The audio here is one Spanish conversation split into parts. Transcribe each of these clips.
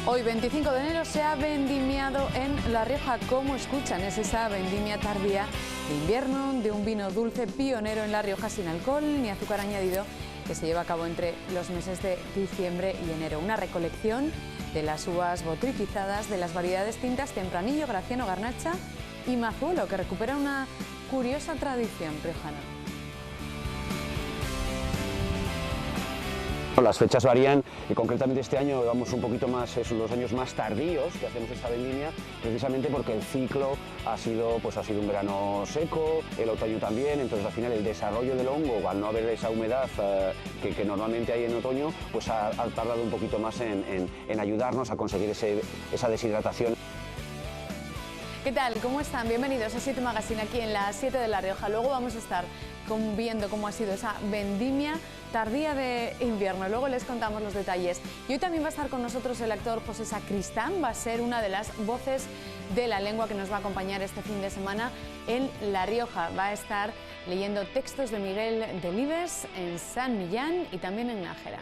Hoy, 25 de enero, se ha vendimiado en La Rioja. Como escuchan, es esa vendimia tardía de invierno de un vino dulce pionero en La Rioja, sin alcohol ni azúcar añadido, que se lleva a cabo entre los meses de diciembre y enero. Una recolección de las uvas botritizadas de las variedades tintas Tempranillo, Graciano, Garnacha y Mazuelo, que recupera una curiosa tradición riojana. Las fechas varían y concretamente este año vamos un poquito más, son los años más tardíos que hacemos esta vendimia, precisamente porque el ciclo ha sido un verano seco, el otoño también, entonces al final el desarrollo del hongo, al no haber esa humedad que normalmente hay en otoño, pues ha tardado un poquito más en ayudarnos a conseguir esa deshidratación. ¿Qué tal? ¿Cómo están? Bienvenidos a 7 Magazine aquí en las 7 de La Rioja. Luego vamos a estar viendo cómo ha sido esa vendimia tardía de invierno. Luego les contamos los detalles. Y hoy también va a estar con nosotros el actor José Sacristán. Va a ser una de las voces de la lengua que nos va a acompañar este fin de semana en La Rioja. Va a estar leyendo textos de Miguel Delibes en San Millán y también en Nájera.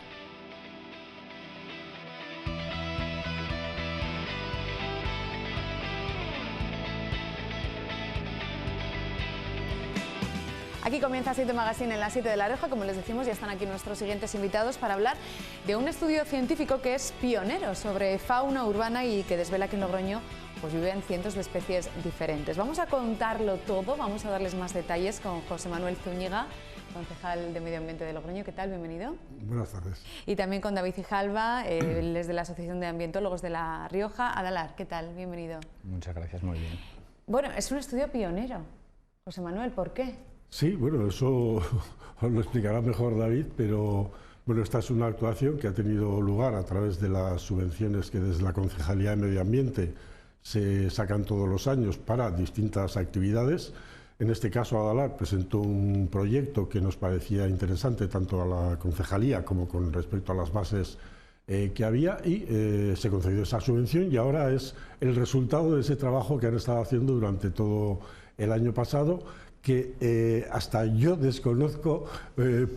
Aquí comienza 7 Magazine en las 7 de La Rioja. Como les decimos, ya están aquí nuestros siguientes invitados para hablar de un estudio científico que es pionero sobre fauna urbana y que desvela que en Logroño pues viven cientos de especies diferentes. Vamos a contarlo todo, vamos a darles más detalles con José Manuel Zúñiga, concejal de Medio Ambiente de Logroño. ¿Qué tal? Bienvenido. Buenas tardes. Y también con David Ijalba, él es de la Asociación de Ambientólogos de La Rioja. Adalar, ¿qué tal? Bienvenido. Muchas gracias, muy bien. Bueno, es un estudio pionero. José Manuel, ¿por qué? Sí, bueno, eso os lo explicará mejor David, pero bueno, esta es una actuación que ha tenido lugar a través de las subvenciones que desde la Concejalía de Medio Ambiente se sacan todos los años para distintas actividades. En este caso, Adalar presentó un proyecto que nos parecía interesante tanto a la Concejalía como con respecto a las bases que había y se concedió esa subvención y ahora es el resultado de ese trabajo que han estado haciendo durante todo el año pasado, que hasta yo desconozco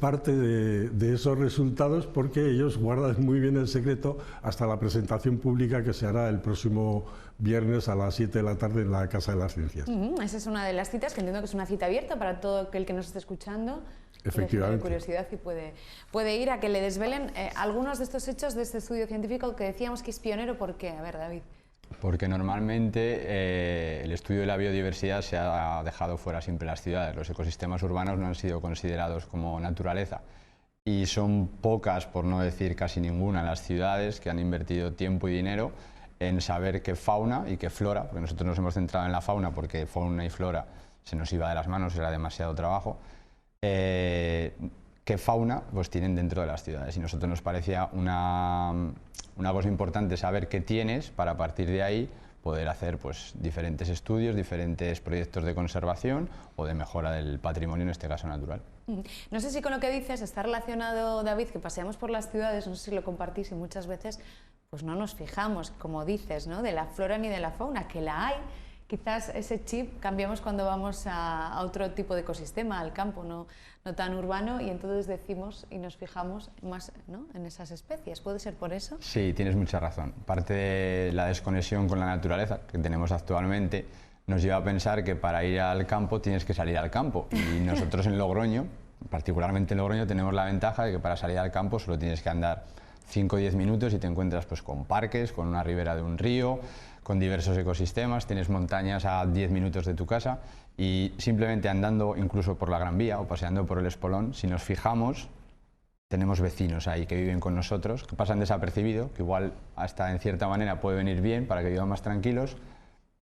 parte de esos resultados porque ellos guardan muy bien el secreto hasta la presentación pública que se hará el próximo viernes a las 7 de la tarde en la Casa de las Ciencias. Esa es una de las citas, que entiendo que es una cita abierta para todo aquel que nos esté escuchando. Efectivamente. De curiosidad y puede ir a que le desvelen algunos de estos hechos de este estudio científico que decíamos que es pionero. ¿Por qué? A ver, David. Porque normalmente el estudio de la biodiversidad se ha dejado fuera siempre las ciudades. Los ecosistemas urbanos no han sido considerados como naturaleza y son pocas, por no decir casi ninguna, las ciudades que han invertido tiempo y dinero en saber qué fauna y qué flora, porque nosotros nos hemos centrado en la fauna porque fauna y flora se nos iba de las manos, era demasiado trabajo, qué fauna pues tienen dentro de las ciudades, y nosotros nos parecía una cosa importante saber qué tienes para a partir de ahí poder hacer pues diferentes estudios, diferentes proyectos de conservación o de mejora del patrimonio, en este caso natural. No sé si con lo que dices está relacionado, David, que paseamos por las ciudades, no sé si lo compartís, y muchas veces pues no nos fijamos, como dices, ¿no?, de la flora ni de la fauna, que la hay. Quizás ese chip cambiamos cuando vamos a otro tipo de ecosistema, al campo, no tan urbano, y entonces decimos y nos fijamos más, ¿no?, en esas especies. ¿Puede ser por eso? Sí, tienes mucha razón. Parte de la desconexión con la naturaleza que tenemos actualmente nos lleva a pensar que para ir al campo tienes que salir al campo. Y nosotros en Logroño, particularmente en Logroño, tenemos la ventaja de que para salir al campo solo tienes que andar 5 o 10 minutos y te encuentras pues con parques, con una ribera de un río, con diversos ecosistemas, tienes montañas a 10 minutos de tu casa y simplemente andando incluso por la Gran Vía o paseando por el Espolón, si nos fijamos, tenemos vecinos ahí que viven con nosotros, que pasan desapercibidos, que igual hasta en cierta manera puede venir bien para que vivan más tranquilos,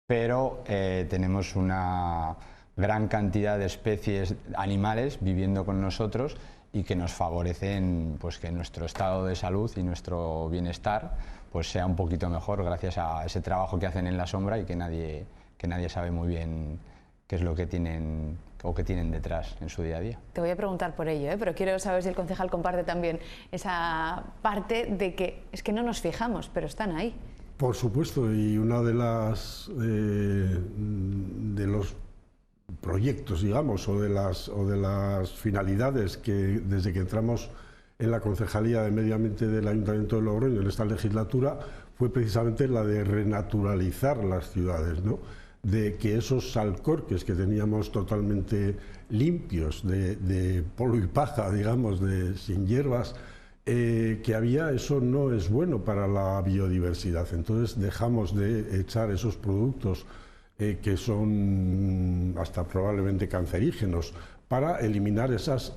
pero tenemos una gran cantidad de especies animales viviendo con nosotros y que nos favorecen pues que nuestro estado de salud y nuestro bienestar pues sea un poquito mejor gracias a ese trabajo que hacen en la sombra y que nadie sabe muy bien qué es lo que tienen o qué tienen detrás en su día a día. Te voy a preguntar por ello, pero quiero saber si el concejal comparte también esa parte de que es que no nos fijamos, pero están ahí. Por supuesto, y una de los proyectos, digamos, o de las finalidades que desde que entramos en la Concejalía de Medio Ambiente del Ayuntamiento de Logroño en esta legislatura fue precisamente la de renaturalizar las ciudades, ¿no? De que esos alcorques que teníamos totalmente limpios de polvo y paja, digamos, sin hierbas, que había, eso no es bueno para la biodiversidad. Entonces dejamos de echar esos productos que son hasta probablemente cancerígenos, para eliminar esas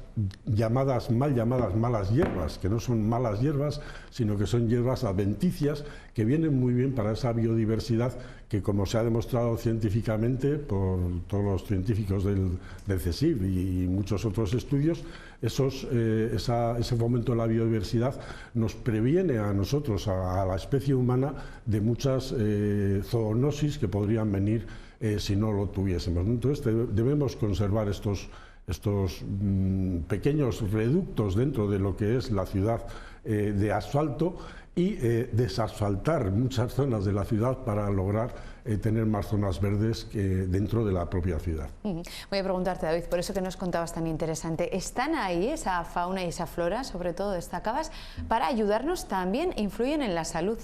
mal llamadas malas hierbas, que no son malas hierbas, sino que son hierbas adventicias que vienen muy bien para esa biodiversidad que, como se ha demostrado científicamente por todos los científicos del CSIC y muchos otros estudios, ese fomento de la biodiversidad nos previene a nosotros, a la especie humana, de muchas zoonosis que podrían venir si no lo tuviésemos. Entonces debemos conservar estos pequeños reductos dentro de lo que es la ciudad de asfalto y desasfaltar muchas zonas de la ciudad para lograr tener más zonas verdes dentro de la propia ciudad. Voy a preguntarte, David, por eso que nos contabas tan interesante, ¿están ahí esa fauna y esa flora, sobre todo destacabas, para ayudarnos también, influyen en la salud?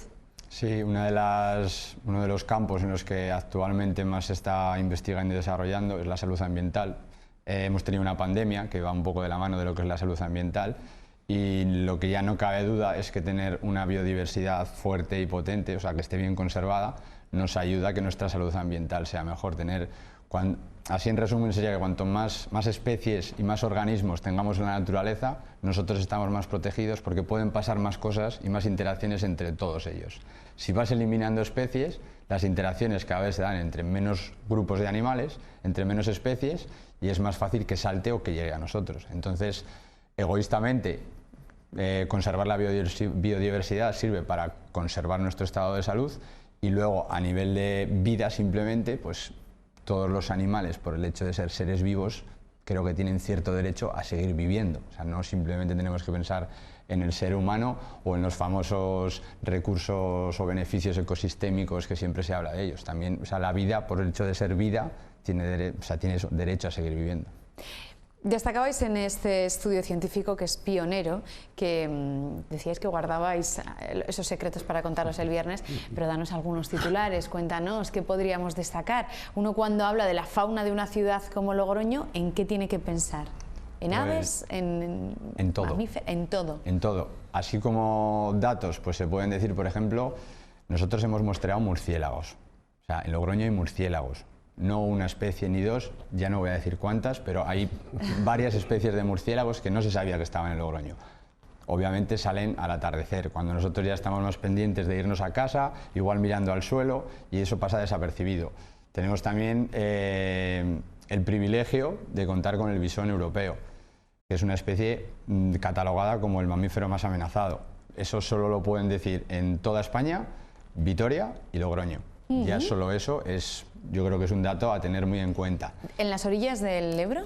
Sí, uno de los campos en los que actualmente más se está investigando y desarrollando es la salud ambiental. Hemos tenido una pandemia que va un poco de la mano de lo que es la salud ambiental, y lo que ya no cabe duda es que tener una biodiversidad fuerte y potente, o sea, que esté bien conservada, nos ayuda a que nuestra salud ambiental sea mejor. Así en resumen sería que cuanto más especies y más organismos tengamos en la naturaleza, nosotros estamos más protegidos porque pueden pasar más cosas y más interacciones entre todos ellos. Si vas eliminando especies, las interacciones cada vez se dan entre menos grupos de animales, entre menos especies, y es más fácil que salte o que llegue a nosotros. Entonces, egoístamente, conservar la biodiversidad sirve para conservar nuestro estado de salud, y luego a nivel de vida simplemente, pues todos los animales, por el hecho de ser seres vivos, creo que tienen cierto derecho a seguir viviendo. O sea, no simplemente tenemos que pensar en el ser humano o en los famosos recursos o beneficios ecosistémicos que siempre se habla de ellos. También, o sea, la vida, por el hecho de ser vida, tiene derecho a seguir viviendo. Destacabais en este estudio científico, que es pionero, que decíais que guardabais esos secretos para contarlos el viernes, pero danos algunos titulares, cuéntanos qué podríamos destacar. Uno, cuando habla de la fauna de una ciudad como Logroño, ¿en qué tiene que pensar? ¿En aves? ¿En todo. mamíferos? En todo. En todo. Así como datos, pues se pueden decir, por ejemplo, nosotros hemos muestreado murciélagos. O sea, en Logroño hay murciélagos. No una especie ni dos, ya no voy a decir cuántas, pero hay varias especies de murciélagos que no se sabía que estaban en Logroño. Obviamente salen al atardecer, cuando nosotros ya estamos más pendientes de irnos a casa, igual mirando al suelo, y eso pasa desapercibido. Tenemos también el privilegio de contar con el bisón europeo, que es una especie catalogada como el mamífero más amenazado. Eso solo lo pueden decir en toda España, Vitoria y Logroño. Ya solo eso yo creo que es un dato a tener muy en cuenta. ¿En las orillas del Ebro?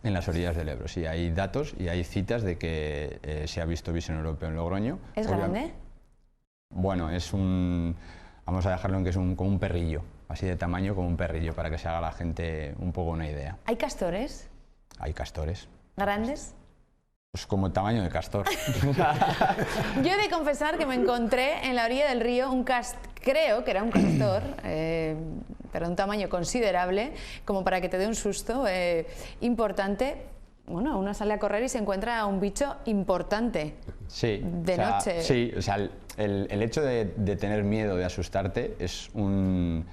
En las orillas del Ebro, sí. Hay datos y hay citas de que se ha visto bisón europeo en Logroño. ¿Es grande? Bueno, vamos a dejarlo en que es como un perrillo, así de tamaño como un perrillo, para que se haga la gente un poco una idea. ¿Hay castores? Hay castores. ¿Grandes? Pues como el tamaño de castor. Yo he de confesar que me encontré en la orilla del río creo que era un castor, pero de un tamaño considerable, como para que te dé un susto importante. Bueno, uno sale a correr y se encuentra a un bicho importante. Sí. De noche. Sí, o sea, el hecho de tener miedo, de asustarte, es un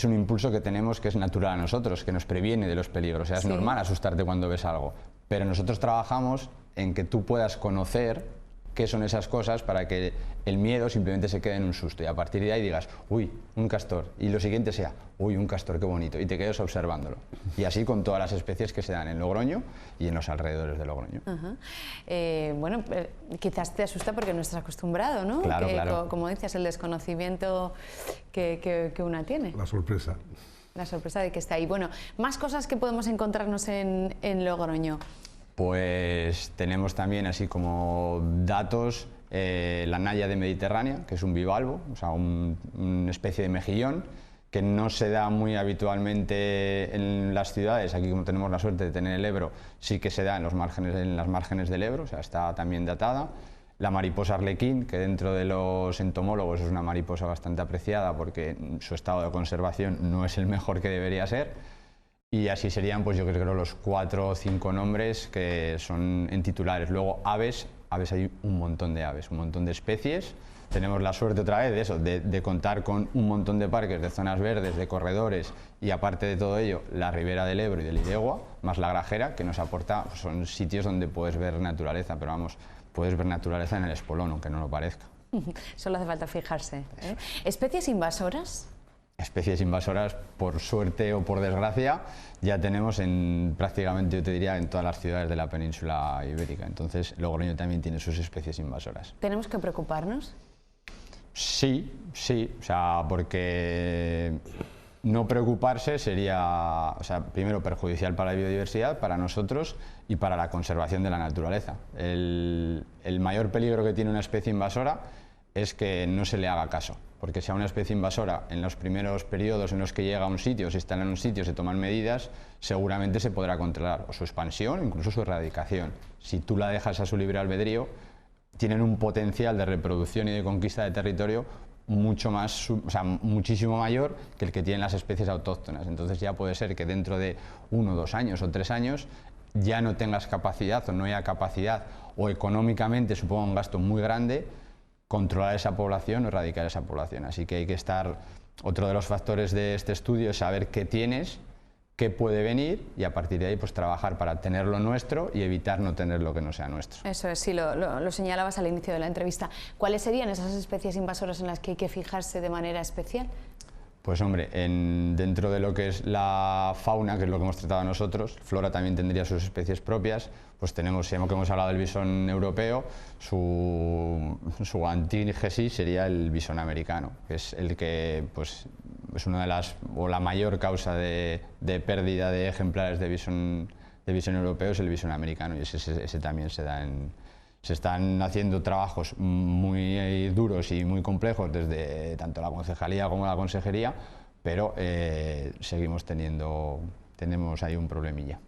impulso que tenemos que es natural a nosotros, que nos previene de los peligros. O sea, es normal asustarte cuando ves algo, pero nosotros trabajamos en que tú puedas conocer qué son esas cosas para que el miedo simplemente se quede en un susto, y a partir de ahí digas, uy, un castor, y lo siguiente sea, uy, un castor, qué bonito, y te quedes observándolo. Y así con todas las especies que se dan en Logroño y en los alrededores de Logroño. Bueno, quizás te asusta porque no estás acostumbrado, ¿no? Claro, claro. Como dices, el desconocimiento que una tiene. La sorpresa. La sorpresa de que está ahí. Bueno, más cosas que podemos encontrarnos en Logroño. Pues tenemos también, así como datos, la náyade mediterránea, que es un bivalvo, o sea, una especie de mejillón que no se da muy habitualmente en las ciudades. Aquí, como tenemos la suerte de tener el Ebro, sí que se da en las márgenes del Ebro, o sea, está también datada. La mariposa arlequín, que dentro de los entomólogos es una mariposa bastante apreciada porque su estado de conservación no es el mejor que debería ser. Y así serían, pues yo creo, los 4 o 5 nombres que son en titulares. Luego aves hay un montón de aves, un montón de especies. Tenemos la suerte otra vez de eso, de contar con un montón de parques, de zonas verdes, de corredores y aparte de todo ello, la ribera del Ebro y del Iregua, más la Grajera, que nos aporta, pues son sitios donde puedes ver naturaleza, pero vamos, puedes ver naturaleza en el espolón, aunque no lo parezca. Solo hace falta fijarse, ¿eh? ¿Especies invasoras? Especies invasoras, por suerte o por desgracia, ya tenemos en prácticamente, yo te diría, en todas las ciudades de la península ibérica. Entonces, Logroño también tiene sus especies invasoras. ¿Tenemos que preocuparnos? Sí, o sea, porque no preocuparse sería, o sea, primero perjudicial para la biodiversidad, para nosotros y para la conservación de la naturaleza. El mayor peligro que tiene una especie invasora es que no se le haga caso, porque si a una especie invasora en los primeros periodos en los que llega a un sitio, se instala en un sitio, se toman medidas, seguramente se podrá controlar o su expansión, incluso su erradicación. Si tú la dejas a su libre albedrío, tienen un potencial de reproducción y de conquista de territorio muchísimo mayor que el que tienen las especies autóctonas. Entonces ya puede ser que dentro de 1, 2 años o 3 años ya no tengas capacidad o no haya capacidad o económicamente suponga un gasto muy grande controlar esa población o erradicar esa población. Así que hay que estar, otro de los factores de este estudio es saber qué tienes, qué puede venir y a partir de ahí pues trabajar para tener lo nuestro y evitar no tener lo que no sea nuestro. Eso es, sí, lo señalabas al inicio de la entrevista. ¿Cuáles serían esas especies invasoras en las que hay que fijarse de manera especial? Pues hombre, dentro de lo que es la fauna, que es lo que hemos tratado nosotros, flora también tendría sus especies propias, pues tenemos, que hemos hablado del bisón europeo, su antígesis sería el bisón americano, que es el que pues, es una de las, o la mayor causa de pérdida de ejemplares de bisón europeo es el bisón americano, y ese también se da se están haciendo trabajos muy duros y muy complejos desde tanto la concejalía como la consejería, pero tenemos ahí un problemilla.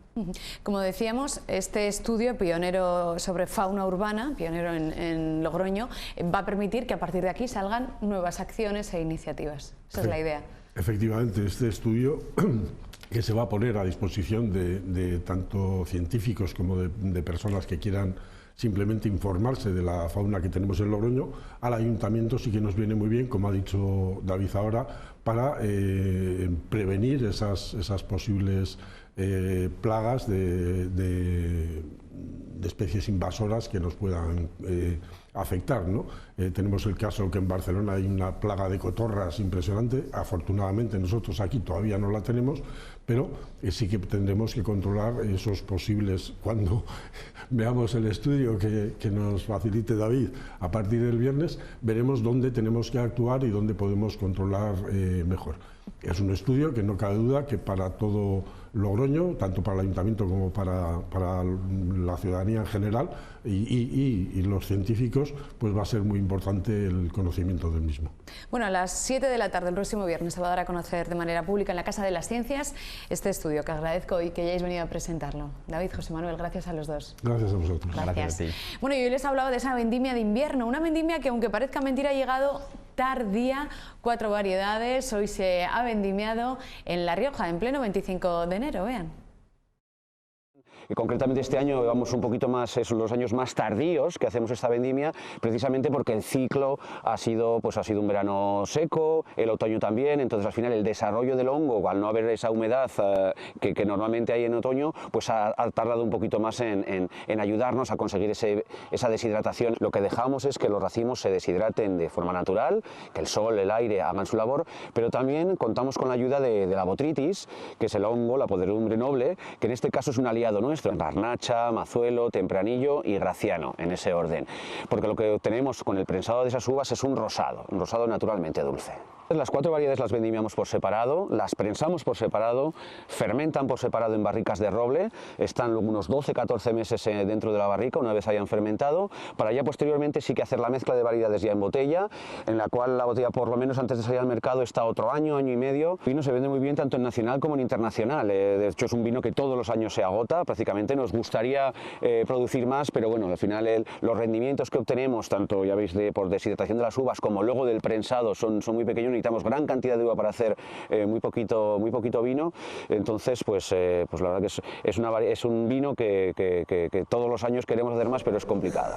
Como decíamos, este estudio pionero sobre fauna urbana, pionero en Logroño, va a permitir que a partir de aquí salgan nuevas acciones e iniciativas. Esa es la idea. Efectivamente, este estudio que se va a poner a disposición de tanto científicos como de personas que quieran simplemente informarse de la fauna que tenemos en Logroño, al ayuntamiento sí que nos viene muy bien, como ha dicho David ahora, para prevenir esas posibles plagas de especies invasoras que nos puedan afectar, ¿no? Tenemos el caso que en Barcelona hay una plaga de cotorras impresionante. Afortunadamente nosotros aquí todavía no la tenemos, pero sí que tendremos que controlar esos posibles, cuando veamos el estudio que nos facilite David a partir del viernes, veremos dónde tenemos que actuar y dónde podemos controlar mejor. Es un estudio que no cabe duda que para todo Logroño, tanto para el ayuntamiento como para la ciudadanía en general y los científicos, pues va a ser muy importante el conocimiento del mismo. Bueno, a las 7 de la tarde el próximo viernes se va a dar a conocer de manera pública en la Casa de las Ciencias este estudio, que agradezco y que hayáis venido a presentarlo. David, José Manuel, gracias a los dos. Gracias a vosotros. Gracias. Gracias a ti. Bueno, y hoy les he hablado de esa vendimia de invierno, una vendimia que, aunque parezca mentira, ha llegado tardía, 4 variedades, hoy se ha vendimiado en La Rioja, en pleno 25 de enero, vean. Y concretamente este año vamos un poquito más, son los años más tardíos que hacemos esta vendimia, precisamente porque el ciclo ha sido un verano seco, el otoño también, entonces al final el desarrollo del hongo, al no haber esa humedad que normalmente hay en otoño, pues ha tardado un poquito más en ayudarnos a conseguir esa deshidratación. Lo que dejamos es que los racimos se deshidraten de forma natural, que el sol, el aire hagan su labor, pero también contamos con la ayuda de la botrytis, que es el hongo, la podredumbre noble, que en este caso es un aliado nuestro. Garnacha, mazuelo, tempranillo y graciano, en ese orden, porque lo que obtenemos con el prensado de esas uvas es un rosado naturalmente dulce. Las 4 variedades las vendimiamos por separado, las prensamos por separado, fermentan por separado en barricas de roble, están unos 12-14 meses dentro de la barrica una vez hayan fermentado, para ya posteriormente sí que hacer la mezcla de variedades ya en botella, en la cual la botella por lo menos antes de salir al mercado está otro año, año y medio. El vino se vende muy bien tanto en nacional como en internacional, de hecho es un vino que todos los años se agota, prácticamente nos gustaría producir más, pero bueno, al final los rendimientos que obtenemos, tanto ya veis por deshidratación de las uvas como luego del prensado son muy pequeños. Necesitamos gran cantidad de uva para hacer muy poquito vino, entonces pues la verdad que es un vino que todos los años queremos hacer más, pero es complicado.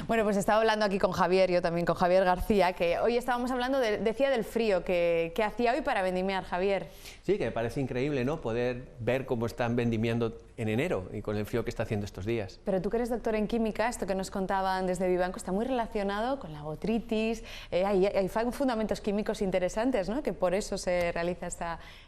Bueno, pues estaba hablando aquí con Javier, yo también con Javier García, que hoy estábamos hablando, decía, del frío que hacía hoy para vendimiar, Javier. Sí, que me parece increíble, ¿no?, poder ver cómo están vendimiando en enero y con el frío que está haciendo estos días. Pero tú que eres doctor en química, esto que nos contaban desde Vivanco está muy relacionado con la botritis, hay fundamentos químicos interesantes, ¿no?, que por eso se realiza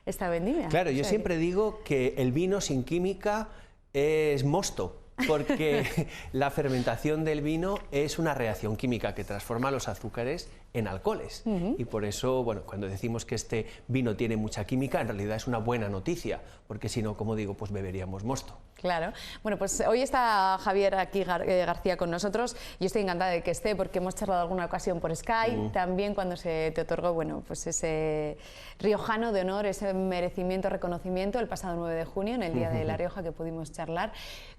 esta vendimia. Claro, yo siempre digo que el vino sin química es mosto, porque la fermentación del vino es una reacción química que transforma los azúcares en alcoholes. Y por eso, bueno, cuando decimos que este vino tiene mucha química, en realidad es una buena noticia, porque si no, como digo, pues beberíamos mosto. Claro. Bueno, pues hoy está Javier aquí García con nosotros. Yo estoy encantada de que esté porque hemos charlado alguna ocasión por Skype, también cuando se te otorgó, bueno, pues ese riojano de honor, ese merecimiento, reconocimiento el pasado 9 de junio, en el Día de La Rioja, que pudimos charlar.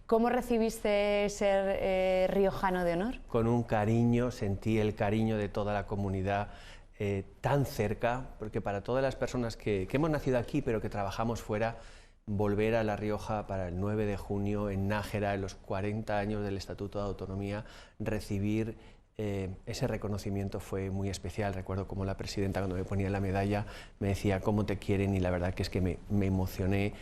¿Cómo recibiste ser riojano de honor? Con un cariño, sentí el cariño de toda la comunidad tan cerca, porque para todas las personas que hemos nacido aquí pero que trabajamos fuera, volver a La Rioja para el 9 de junio en Nájera, en los 40 años del Estatuto de Autonomía, recibir ese reconocimiento fue muy especial. Recuerdo como la presidenta, cuando me ponía la medalla, me decía cómo te quieren, y la verdad que es que me emocioné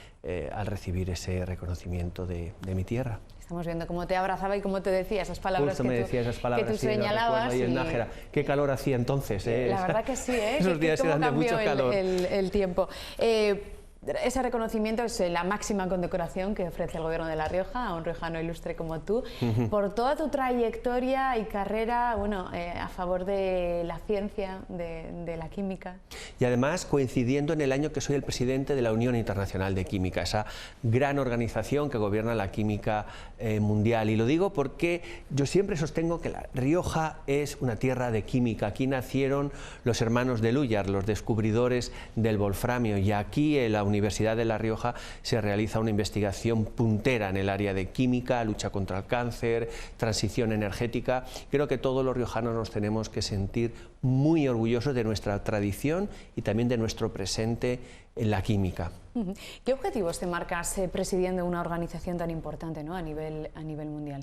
al recibir ese reconocimiento de mi tierra. Estamos viendo cómo te abrazaba y cómo te decía esas palabras, que tú señalabas. Ahí en Nájera. Qué calor hacía entonces. La verdad que sí, esos días eran de mucho calor. El tiempo. Ese reconocimiento es la máxima condecoración que ofrece el Gobierno de La Rioja a un riojano ilustre como tú, por toda tu trayectoria y carrera, bueno, a favor de la ciencia, de la química. Y además coincidiendo en el año que soy el presidente de la Unión Internacional de Química, esa gran organización que gobierna la química mundial. Y lo digo porque yo siempre sostengo que La Rioja es una tierra de química. Aquí nacieron los hermanos de Lúyar, los descubridores del wolframio, y aquí en la Universidad de La Rioja se realiza una investigación puntera en el área de química, lucha contra el cáncer, transición energética. Creo que todos los riojanos nos tenemos que sentir muy orgullosos de nuestra tradición y también de nuestro presente en la química. ¿Qué objetivos te marcas presidiendo una organización tan importante, ¿no?, a nivel mundial?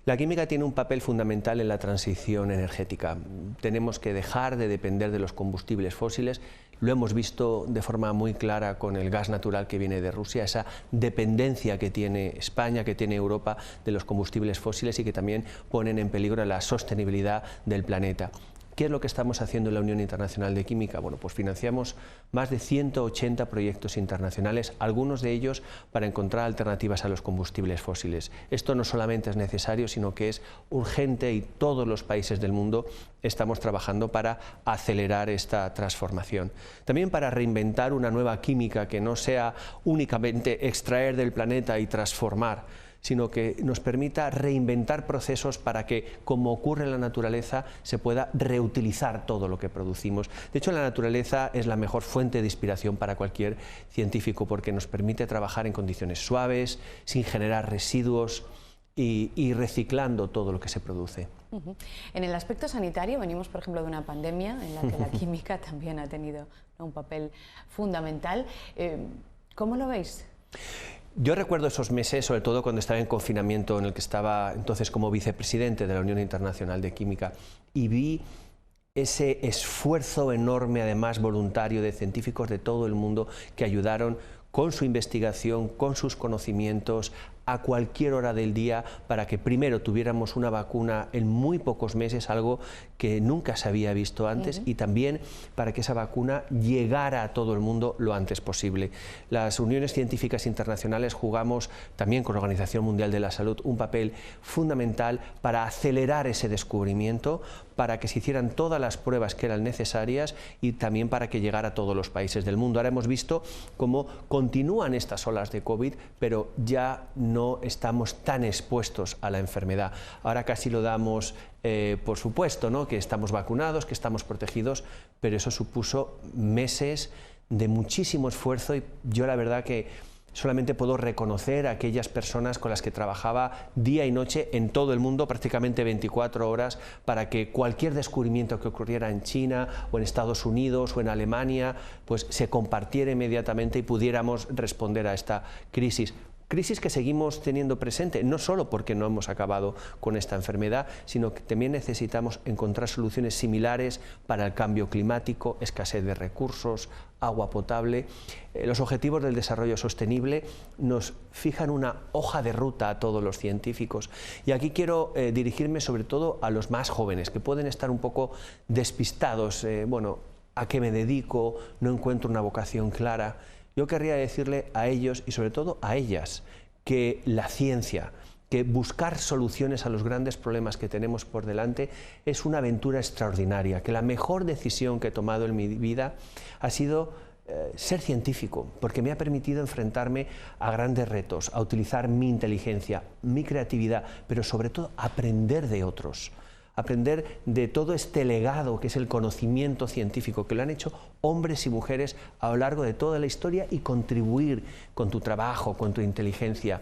La química tiene un papel fundamental en la transición energética. Tenemos que dejar de depender de los combustibles fósiles. Lo hemos visto de forma muy clara con el gas natural que viene de Rusia, esa dependencia que tiene España, que tiene Europa de los combustibles fósiles, y que también ponen en peligro la sostenibilidad del planeta. ¿Qué es lo que estamos haciendo en la Unión Internacional de Química? Bueno, pues financiamos más de 180 proyectos internacionales, algunos de ellos para encontrar alternativas a los combustibles fósiles. Esto no solamente es necesario, sino que es urgente, y todos los países del mundo estamos trabajando para acelerar esta transformación. También para reinventar una nueva química que no sea únicamente extraer del planeta y transformar, sino que nos permita reinventar procesos para que, como ocurre en la naturaleza, se pueda reutilizar todo lo que producimos. De hecho, la naturaleza es la mejor fuente de inspiración para cualquier científico, porque nos permite trabajar en condiciones suaves, sin generar residuos y reciclando todo lo que se produce. En el aspecto sanitario venimos, por ejemplo, de una pandemia en la que la química también ha tenido un papel fundamental. ¿Cómo lo veis? Yo recuerdo esos meses, sobre todo cuando estaba en confinamiento, en el que estaba entonces como vicepresidente de la Unión Internacional de Química, y vi ese esfuerzo enorme, además voluntario, de científicos de todo el mundo que ayudaron con su investigación, con sus conocimientos, a cualquier hora del día para que primero tuviéramos una vacuna en muy pocos meses, algo que nunca se había visto antes, y también para que esa vacuna llegara a todo el mundo lo antes posible. Las uniones científicas internacionales jugamos también con la Organización Mundial de la Salud un papel fundamental para acelerar ese descubrimiento, para que se hicieran todas las pruebas que eran necesarias y también para que llegara a todos los países del mundo. Ahora hemos visto cómo continúan estas olas de COVID, pero ya no estamos tan expuestos a la enfermedad. Ahora casi lo damos por supuesto, ¿no?, que estamos vacunados, que estamos protegidos, pero eso supuso meses de muchísimo esfuerzo y yo la verdad que solamente puedo reconocer a aquellas personas con las que trabajaba día y noche en todo el mundo, prácticamente 24 horas, para que cualquier descubrimiento que ocurriera en China o en Estados Unidos o en Alemania, pues se compartiera inmediatamente y pudiéramos responder a esta crisis. Crisis que seguimos teniendo presente, no solo porque no hemos acabado con esta enfermedad, sino que también necesitamos encontrar soluciones similares para el cambio climático, escasez de recursos, agua potable. Los objetivos del desarrollo sostenible nos fijan una hoja de ruta a todos los científicos. Y aquí quiero dirigirme sobre todo a los más jóvenes, que pueden estar un poco despistados. Bueno, ¿a qué me dedico? No encuentro una vocación clara. Yo querría decirle a ellos y sobre todo a ellas que la ciencia, que buscar soluciones a los grandes problemas que tenemos por delante es una aventura extraordinaria, que la mejor decisión que he tomado en mi vida ha sido ser científico, porque me ha permitido enfrentarme a grandes retos, a utilizar mi inteligencia, mi creatividad, pero sobre todo aprender de otros. Aprender de todo este legado que es el conocimiento científico que lo han hecho hombres y mujeres a lo largo de toda la historia y contribuir con tu trabajo, con tu inteligencia.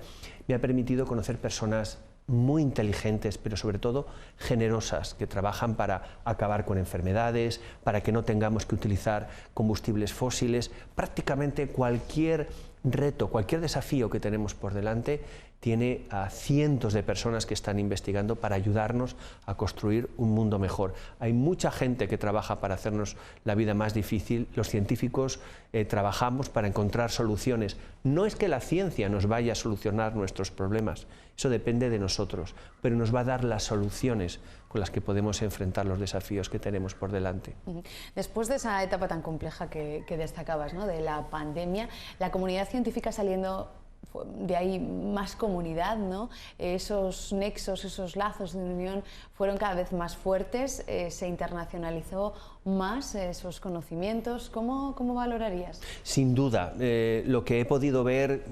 Me ha permitido conocer personas muy inteligentes, pero sobre todo generosas, que trabajan para acabar con enfermedades, para que no tengamos que utilizar combustibles fósiles. Prácticamente cualquier reto, cualquier desafío que tenemos por delante tiene a cientos de personas que están investigando para ayudarnos a construir un mundo mejor. Hay mucha gente que trabaja para hacernos la vida más difícil. Los científicos trabajamos para encontrar soluciones. No es que la ciencia nos vaya a solucionar nuestros problemas, eso depende de nosotros, pero nos va a dar las soluciones con las que podemos enfrentar los desafíos que tenemos por delante. Después de esa etapa tan compleja que destacabas, ¿no?, de la pandemia, la comunidad científica saliendo de ahí más comunidad, ¿no? Esos nexos, esos lazos de unión fueron cada vez más fuertes, se internacionalizó más esos conocimientos. ¿Cómo valorarías? Sin duda, lo que he podido ver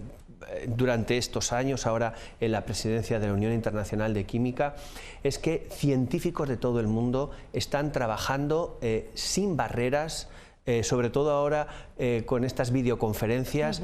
durante estos años, ahora en la presidencia de la Unión Internacional de Química, es que científicos de todo el mundo están trabajando sin barreras, sobre todo ahora con estas videoconferencias.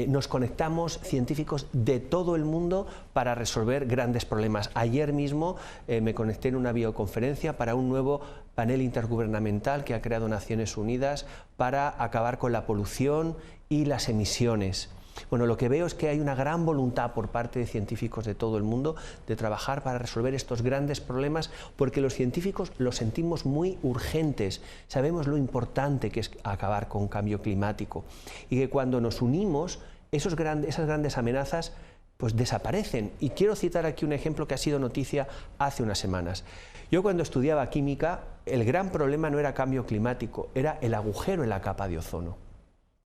Nos conectamos científicos de todo el mundo para resolver grandes problemas. Ayer mismo me conecté en una videoconferencia para un nuevo panel intergubernamental que ha creado Naciones Unidas para acabar con la polución y las emisiones. Bueno, lo que veo es que hay una gran voluntad por parte de científicos de todo el mundo de trabajar para resolver estos grandes problemas, porque los científicos los sentimos muy urgentes, sabemos lo importante que es acabar con cambio climático y que cuando nos unimos esas grandes amenazas pues desaparecen. Y quiero citar aquí un ejemplo que ha sido noticia hace unas semanas. Yo cuando estudiaba química, el gran problema no era cambio climático, era el agujero en la capa de ozono.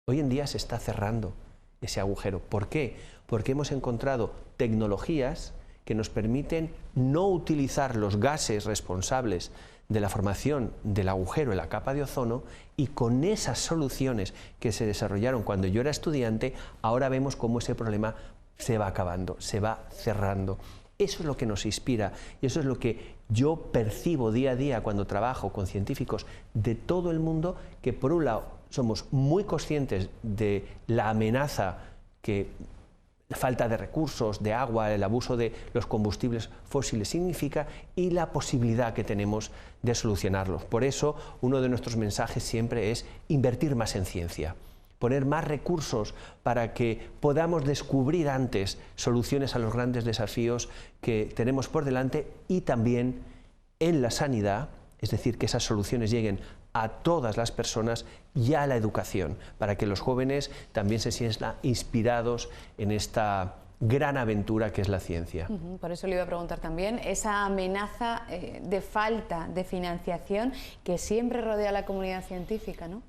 Hoy en día se está cerrando ese agujero. ¿Por qué? Porque hemos encontrado tecnologías que nos permiten no utilizar los gases responsables de la formación del agujero en la capa de ozono, y con esas soluciones que se desarrollaron cuando yo era estudiante, ahora vemos cómo ese problema se va acabando, se va cerrando. Eso es lo que nos inspira y eso es lo que yo percibo día a día cuando trabajo con científicos de todo el mundo, que por un lado somos muy conscientes de la amenaza que la falta de recursos, de agua, el abuso de los combustibles fósiles significa, y la posibilidad que tenemos de solucionarlos. Por eso, uno de nuestros mensajes siempre es invertir más en ciencia, poner más recursos para que podamos descubrir antes soluciones a los grandes desafíos que tenemos por delante, y también en la sanidad, es decir, que esas soluciones lleguen a todas las personas, y a la educación, para que los jóvenes también se sientan inspirados en esta gran aventura que es la ciencia. Por eso le iba a preguntar también, esa amenaza de falta de financiación que siempre rodea a la comunidad científica, ¿no?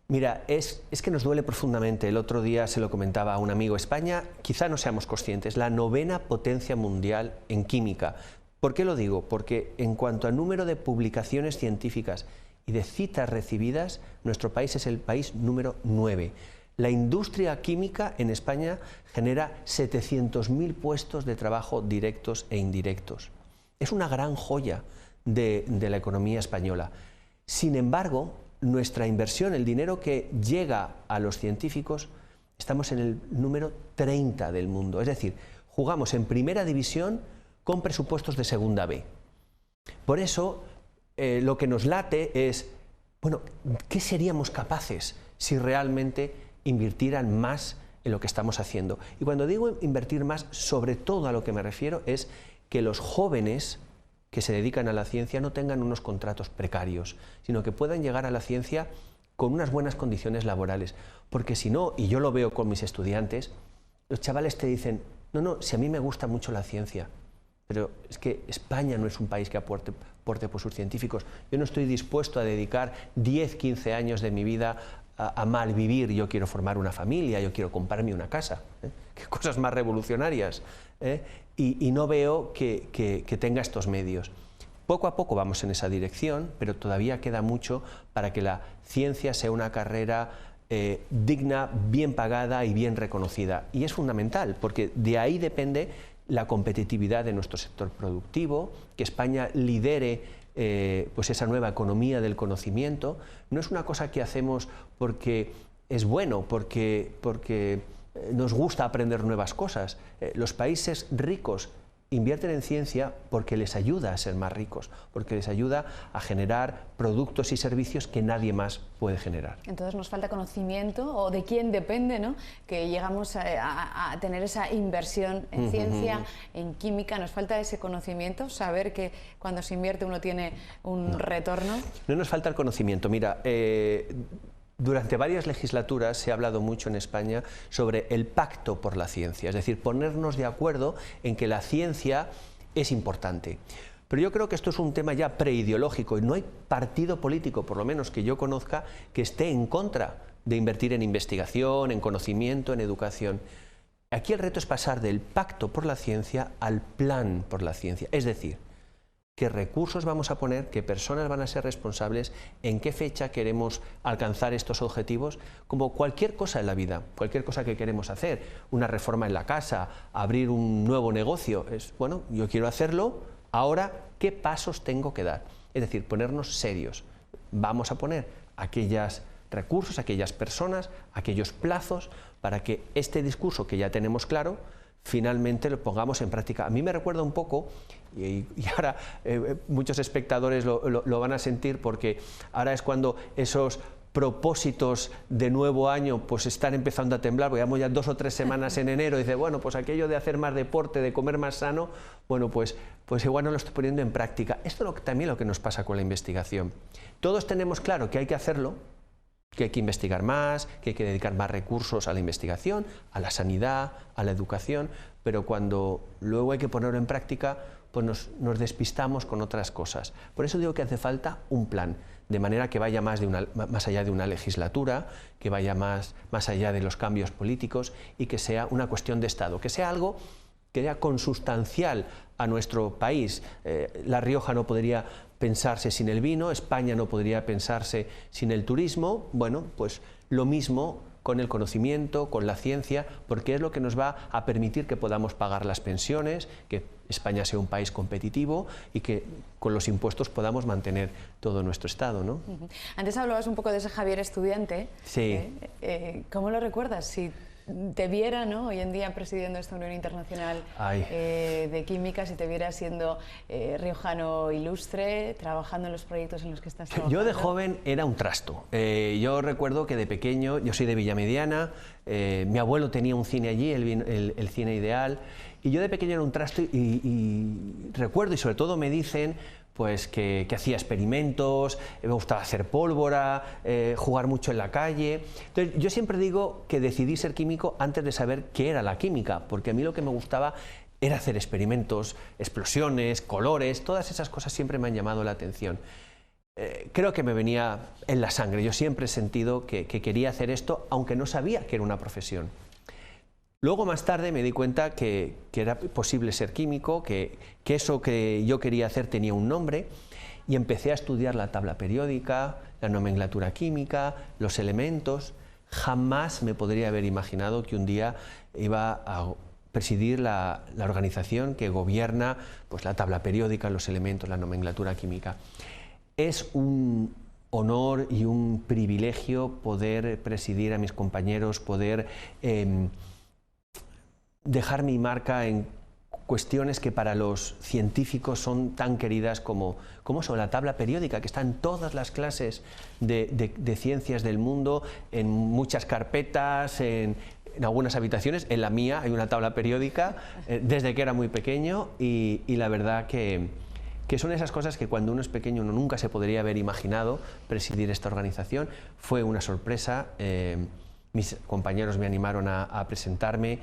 Mira, es que nos duele profundamente. El otro día se lo comentaba a un amigo. España, quizá no seamos conscientes, la 9ª potencia mundial en química. ¿Por qué lo digo? Porque en cuanto a número de publicaciones científicas y de citas recibidas, nuestro país es el país número 9. La industria química en España genera 700.000 puestos de trabajo directos e indirectos. Es una gran joya de la economía española. Sin embargo, nuestra inversión, el dinero que llega a los científicos, estamos en el número 30 del mundo. Es decir, jugamos en primera división con presupuestos de segunda B. Por eso, lo que nos late es, bueno, ¿qué seríamos capaces si realmente invirtieran más en lo que estamos haciendo? Y cuando digo invertir más, sobre todo a lo que me refiero es que los jóvenes que se dedican a la ciencia no tengan unos contratos precarios, sino que puedan llegar a la ciencia con unas buenas condiciones laborales. Porque si no, y yo lo veo con mis estudiantes, los chavales te dicen, no, si a mí me gusta mucho la ciencia, pero es que España no es un país que aporte por sus científicos. Yo no estoy dispuesto a dedicar 10, 15 años de mi vida a malvivir. Yo quiero formar una familia, yo quiero comprarme una casa. Qué cosas más revolucionarias. Y no veo que tenga estos medios. Poco a poco vamos en esa dirección, pero todavía queda mucho para que la ciencia sea una carrera digna, bien pagada y bien reconocida. Y es fundamental, porque de ahí depende la competitividad de nuestro sector productivo, que España lidere pues esa nueva economía del conocimiento. No es una cosa que hacemos porque es bueno, porque nos gusta aprender nuevas cosas. Los países ricos invierten en ciencia porque les ayuda a ser más ricos, porque les ayuda a generar productos y servicios que nadie más puede generar. Entonces nos falta conocimiento, o de quién depende, ¿no?, que llegamos a tener esa inversión en ciencia, en química. Nos falta ese conocimiento, saber que cuando se invierte uno tiene un retorno. No nos falta el conocimiento. Mira, durante varias legislaturas se ha hablado mucho en España sobre el pacto por la ciencia, es decir, ponernos de acuerdo en que la ciencia es importante. Pero yo creo que esto es un tema ya preideológico y no hay partido político, por lo menos que yo conozca, que esté en contra de invertir en investigación, en conocimiento, en educación. Aquí el reto es pasar del pacto por la ciencia al plan por la ciencia, es decir, qué recursos vamos a poner, qué personas van a ser responsables, en qué fecha queremos alcanzar estos objetivos, como cualquier cosa en la vida, cualquier cosa que queremos hacer, una reforma en la casa, abrir un nuevo negocio, es, bueno, yo quiero hacerlo, ahora, ¿qué pasos tengo que dar? Es decir, ponernos serios. Vamos a poner aquellos recursos, aquellas personas, aquellos plazos, para que este discurso que ya tenemos claro, finalmente lo pongamos en práctica. A mí me recuerda un poco, y ahora muchos espectadores lo van a sentir, porque ahora es cuando esos propósitos de nuevo año pues están empezando a temblar, porque llevamos ya 2 o 3 semanas en enero, y dice, bueno, pues aquello de hacer más deporte, de comer más sano, bueno, pues igual no lo estoy poniendo en práctica. Esto es también lo que nos pasa con la investigación. Todos tenemos claro que hay que hacerlo, que hay que investigar más, que hay que dedicar más recursos a la investigación, a la sanidad, a la educación, pero cuando luego hay que ponerlo en práctica, pues nos despistamos con otras cosas. Por eso digo que hace falta un plan, de manera que vaya más allá de una legislatura, que vaya más allá de los cambios políticos y que sea una cuestión de Estado, que sea algo que sea consustancial a nuestro país. La Rioja no podría pensarse sin el vino, España no podría pensarse sin el turismo. Bueno, pues lo mismo con el conocimiento, con la ciencia, porque es lo que nos va a permitir que podamos pagar las pensiones, que España sea un país competitivo y que con los impuestos podamos mantener todo nuestro Estado, ¿no? Antes hablabas un poco de ese Javier estudiante. Sí. ¿Cómo lo recuerdas? Si te viera, ¿no?, hoy en día presidiendo esta Unión Internacional de Química, si te viera siendo riojano ilustre, trabajando en los proyectos en los que estás trabajando. Yo de joven era un trasto. Yo recuerdo que de pequeño, yo soy de Villamediana, mi abuelo tenía un cine allí, el Cine Ideal, y yo de pequeño era un trasto y recuerdo, y sobre todo me dicen, pues que hacía experimentos, me gustaba hacer pólvora, jugar mucho en la calle. Entonces, yo siempre digo que decidí ser químico antes de saber qué era la química, porque a mí lo que me gustaba era hacer experimentos, explosiones, colores, todas esas cosas siempre me han llamado la atención. Creo que me venía en la sangre, yo siempre he sentido que quería hacer esto, aunque no sabía que era una profesión. Luego, más tarde, me di cuenta que era posible ser químico, que eso que yo quería hacer tenía un nombre, y empecé a estudiar la tabla periódica, la nomenclatura química, los elementos. Jamás me podría haber imaginado que un día iba a presidir la organización que gobierna pues, la tabla periódica, los elementos, la nomenclatura química. Es un honor y un privilegio poder presidir a mis compañeros, poder dejar mi marca en cuestiones que para los científicos son tan queridas como son la tabla periódica, que está en todas las clases de ciencias del mundo, en muchas carpetas, en algunas habitaciones. En la mía hay una tabla periódica desde que era muy pequeño, y la verdad que son esas cosas que cuando uno es pequeño uno nunca se podría haber imaginado presidir esta organización. Fue una sorpresa, mis compañeros me animaron a presentarme.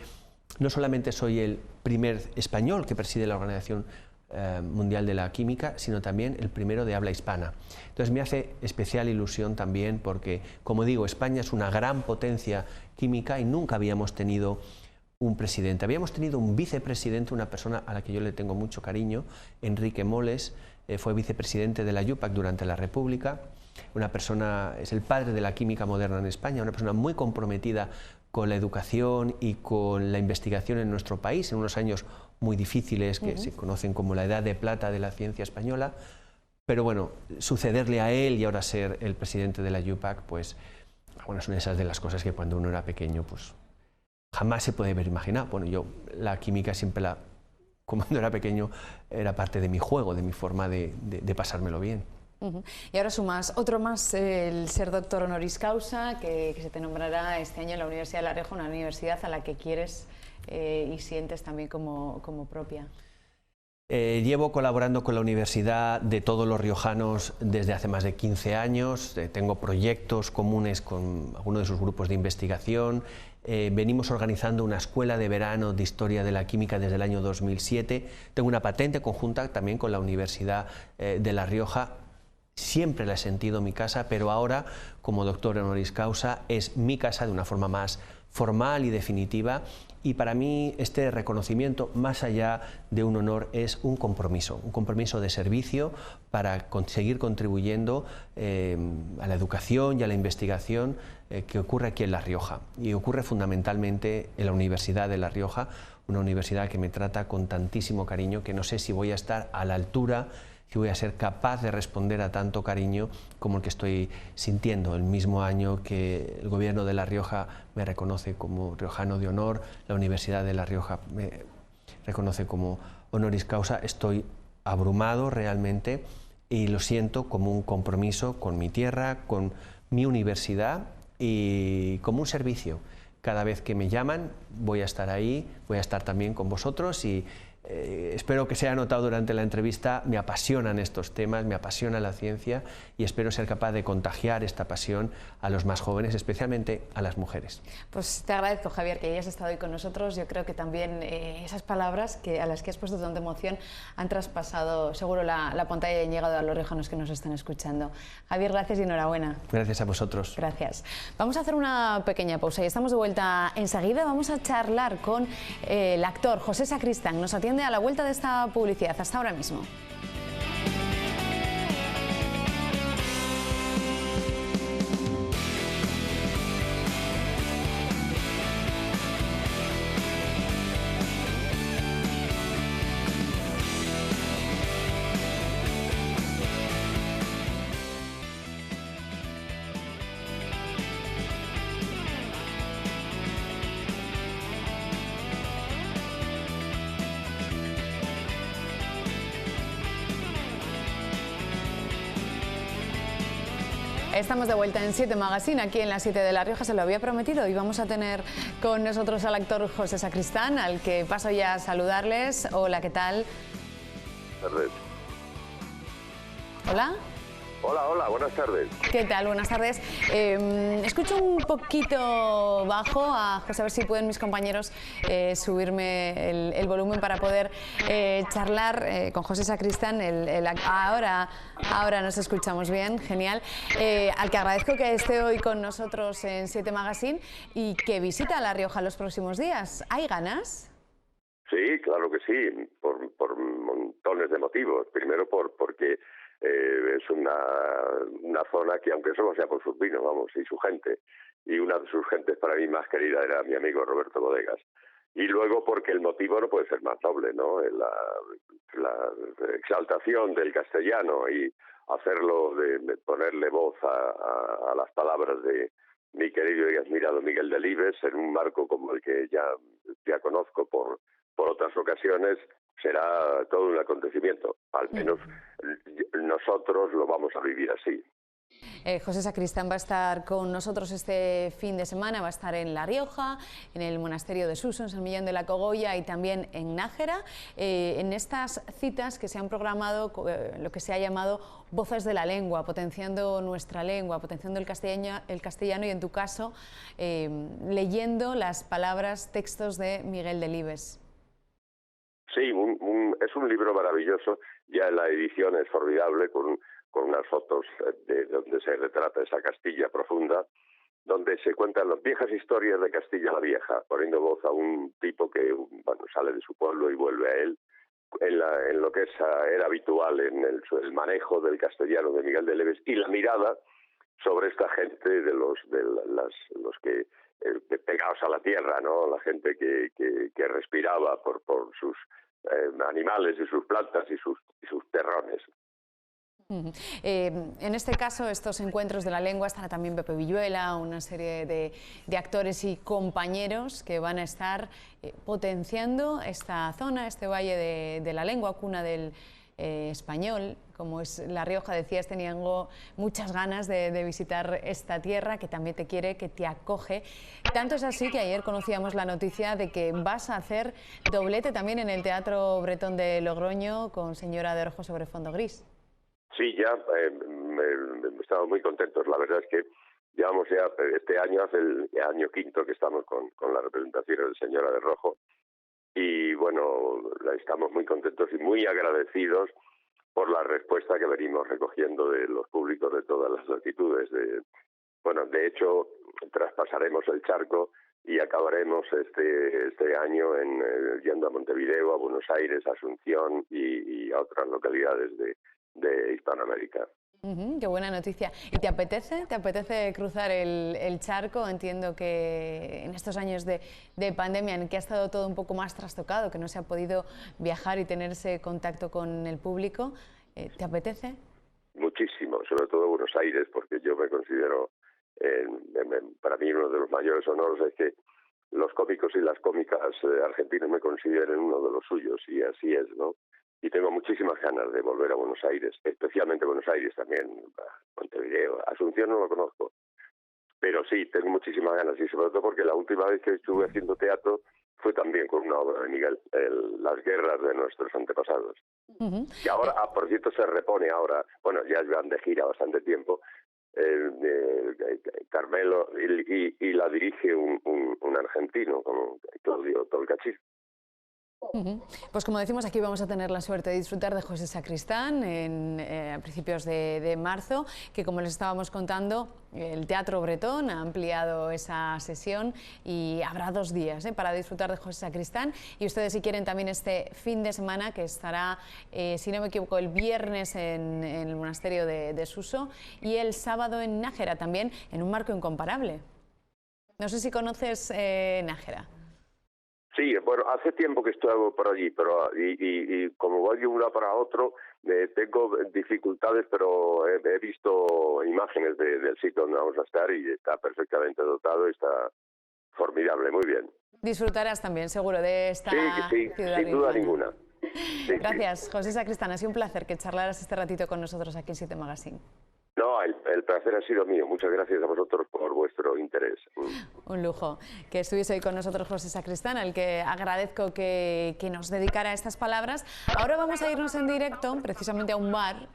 No solamente soy el primer español que preside la Organización Mundial de la Química, sino también el primero de habla hispana. Entonces me hace especial ilusión también porque, como digo, España es una gran potencia química y nunca habíamos tenido un presidente. Habíamos tenido un vicepresidente, una persona a la que yo le tengo mucho cariño, Enrique Moles, fue vicepresidente de la IUPAC durante la República. Una persona, es el padre de la química moderna en España, una persona muy comprometida con la educación y con la investigación en nuestro país, en unos años muy difíciles que se conocen como la edad de plata de la ciencia española. Pero bueno, sucederle a él y ahora ser el presidente de la IUPAC, pues bueno, son esas de las cosas que cuando uno era pequeño, pues jamás se puede haber imaginado. Bueno, yo la química siempre cuando era pequeño, era parte de mi juego, de mi forma de pasármelo bien. Y ahora sumas otro más, el ser doctor honoris causa, que se te nombrará este año en la Universidad de La Rioja, una universidad a la que quieres y sientes también como propia. Llevo colaborando con la Universidad de todos los riojanos desde hace más de 15 años, tengo proyectos comunes con algunos de sus grupos de investigación, venimos organizando una escuela de verano de Historia de la Química desde el año 2007, tengo una patente conjunta también con la Universidad de La Rioja. Siempre la he sentido mi casa, pero ahora, como doctor honoris causa, es mi casa de una forma más formal y definitiva, y para mí este reconocimiento, más allá de un honor, es un compromiso de servicio para seguir contribuyendo a la educación y a la investigación que ocurre aquí en La Rioja, y ocurre fundamentalmente en la Universidad de La Rioja, una universidad que me trata con tantísimo cariño que no sé si voy a estar a la altura, si voy a ser capaz de responder a tanto cariño como el que estoy sintiendo. El mismo año que el gobierno de La Rioja me reconoce como riojano de honor, la Universidad de La Rioja me reconoce como honoris causa, estoy abrumado realmente y lo siento como un compromiso con mi tierra, con mi universidad y como un servicio. Cada vez que me llaman voy a estar ahí, voy a estar también con vosotros y espero que se haya notado durante la entrevista, me apasionan estos temas, me apasiona la ciencia y espero ser capaz de contagiar esta pasión a los más jóvenes, especialmente a las mujeres. Pues te agradezco, Javier, que hayas estado hoy con nosotros. Yo creo que también esas palabras a las que has puesto tanta emoción han traspasado seguro la pantalla y han llegado a los riojanos que nos están escuchando. Javier, gracias y enhorabuena. Gracias a vosotros. Gracias. Vamos a hacer una pequeña pausa y estamos de vuelta enseguida. Vamos a charlar con el actor José Sacristán. Nos atiende a la vuelta de esta publicidad. Hasta ahora mismo. Estamos de vuelta en 7 Magazine, aquí en la 7 de La Rioja. Se lo había prometido y vamos a tener con nosotros al actor José Sacristán, al que paso ya a saludarles. Hola, ¿qué tal? Hola. Hola, hola, buenas tardes. ¿Qué tal? Buenas tardes. Escucho un poquito bajo, a José, a ver si pueden mis compañeros subirme el volumen para poder charlar con José Sacristán. Ahora nos escuchamos bien, genial. Al que agradezco que esté hoy con nosotros en 7 Magazine y que visita La Rioja los próximos días. ¿Hay ganas? Sí, claro que sí, por montones de motivos. Primero porque es una zona que, aunque solo sea por sus vinos, vamos, y su gente, y una de sus gentes para mí más querida era mi amigo Roberto Bodegas. Y luego porque el motivo no puede ser más noble, ¿no? La exaltación del castellano y hacerlo, de ponerle voz a las palabras de mi querido y admirado Miguel Delibes en un marco como el que ya conozco por otras ocasiones, será todo un acontecimiento. Al menos nosotros lo vamos a vivir así. José Sacristán va a estar con nosotros este fin de semana, va a estar en La Rioja, en el monasterio de Suso, en San Millán de la Cogolla y también en Nájera, en estas citas que se han programado, lo que se ha llamado Voces de la Lengua, potenciando nuestra lengua, potenciando el castellano y, en tu caso, leyendo las palabras, textos de Miguel Delibes. Sí, es un libro maravilloso, ya la edición es formidable, con unas fotos de donde se retrata esa Castilla profunda, donde se cuentan las viejas historias de Castilla la Vieja, poniendo voz a un tipo que sale de su pueblo y vuelve a él, en lo que era habitual en el manejo del castellano de Miguel Delibes, y la mirada sobre esta gente de los que pegados a la tierra, ¿no? La gente que respiraba por sus animales y sus plantas y sus terrones. En este caso, estos encuentros de la lengua, estará también Pepe Villuela, una serie de actores y compañeros que van a estar potenciando esta zona, este valle de la lengua, cuna del español, como es La Rioja. Decías, tenían muchas ganas de visitar esta tierra que también te quiere, que te acoge. Tanto es así que ayer conocíamos la noticia de que vas a hacer doblete también en el Teatro Bretón de Logroño con Señora de Rojo sobre fondo gris. Sí, ya estamos muy contentos. La verdad es que llevamos ya este año, hace el año quinto que estamos con la representación de Señora de Rojo, y bueno, estamos muy contentos y muy agradecidos por la respuesta que venimos recogiendo de los públicos de todas las latitudes. De hecho, traspasaremos el charco y acabaremos este año yendo a Montevideo, a Buenos Aires, a Asunción y a otras localidades de Hispanoamérica. Qué buena noticia. ¿Y te apetece cruzar el charco? Entiendo que en estos años de pandemia, en que ha estado todo un poco más trastocado, que no se ha podido viajar y tener ese contacto con el público, ¿te apetece? Muchísimo, sobre todo Buenos Aires, porque yo me considero, para mí uno de los mayores honores es que los cómicos y las cómicas argentinos me consideren uno de los suyos, y así es, ¿no? Y tengo muchísimas ganas de volver a Buenos Aires, especialmente Buenos Aires, también Montevideo. Asunción no lo conozco, pero sí, tengo muchísimas ganas, y sobre todo porque la última vez que estuve haciendo teatro fue también con una obra de Miguel, Las guerras de nuestros antepasados. Y ahora, por cierto, se repone ahora, bueno, ya van de gira bastante tiempo, Carmelo, y la dirige un argentino, como Claudio Tolcachir. Pues como decimos, aquí vamos a tener la suerte de disfrutar de José Sacristán a principios de marzo, que, como les estábamos contando, el Teatro Bretón ha ampliado esa sesión y habrá 2 días para disfrutar de José Sacristán. Y ustedes, si quieren, también este fin de semana, que estará, si no me equivoco, el viernes en el monasterio de Suso y el sábado en Nájera, también en un marco incomparable. No sé si conoces Nájera. Sí, bueno, hace tiempo que estoy por allí, pero y como voy de uno para otro, tengo dificultades, pero he visto imágenes del sitio donde vamos a estar y está perfectamente dotado y está formidable, muy bien. Disfrutarás también, seguro, de esta ciudad. Sin duda ninguna. Sí, gracias, José Sacristán. Ha sido un placer que charlaras este ratito con nosotros aquí en 7 Magazine. No, el placer ha sido mío. Muchas gracias a vosotros por vuestro interés. Un lujo que estuviese hoy con nosotros José Sacristán, al que agradezco que nos dedicara estas palabras. Ahora vamos a irnos en directo precisamente a un bar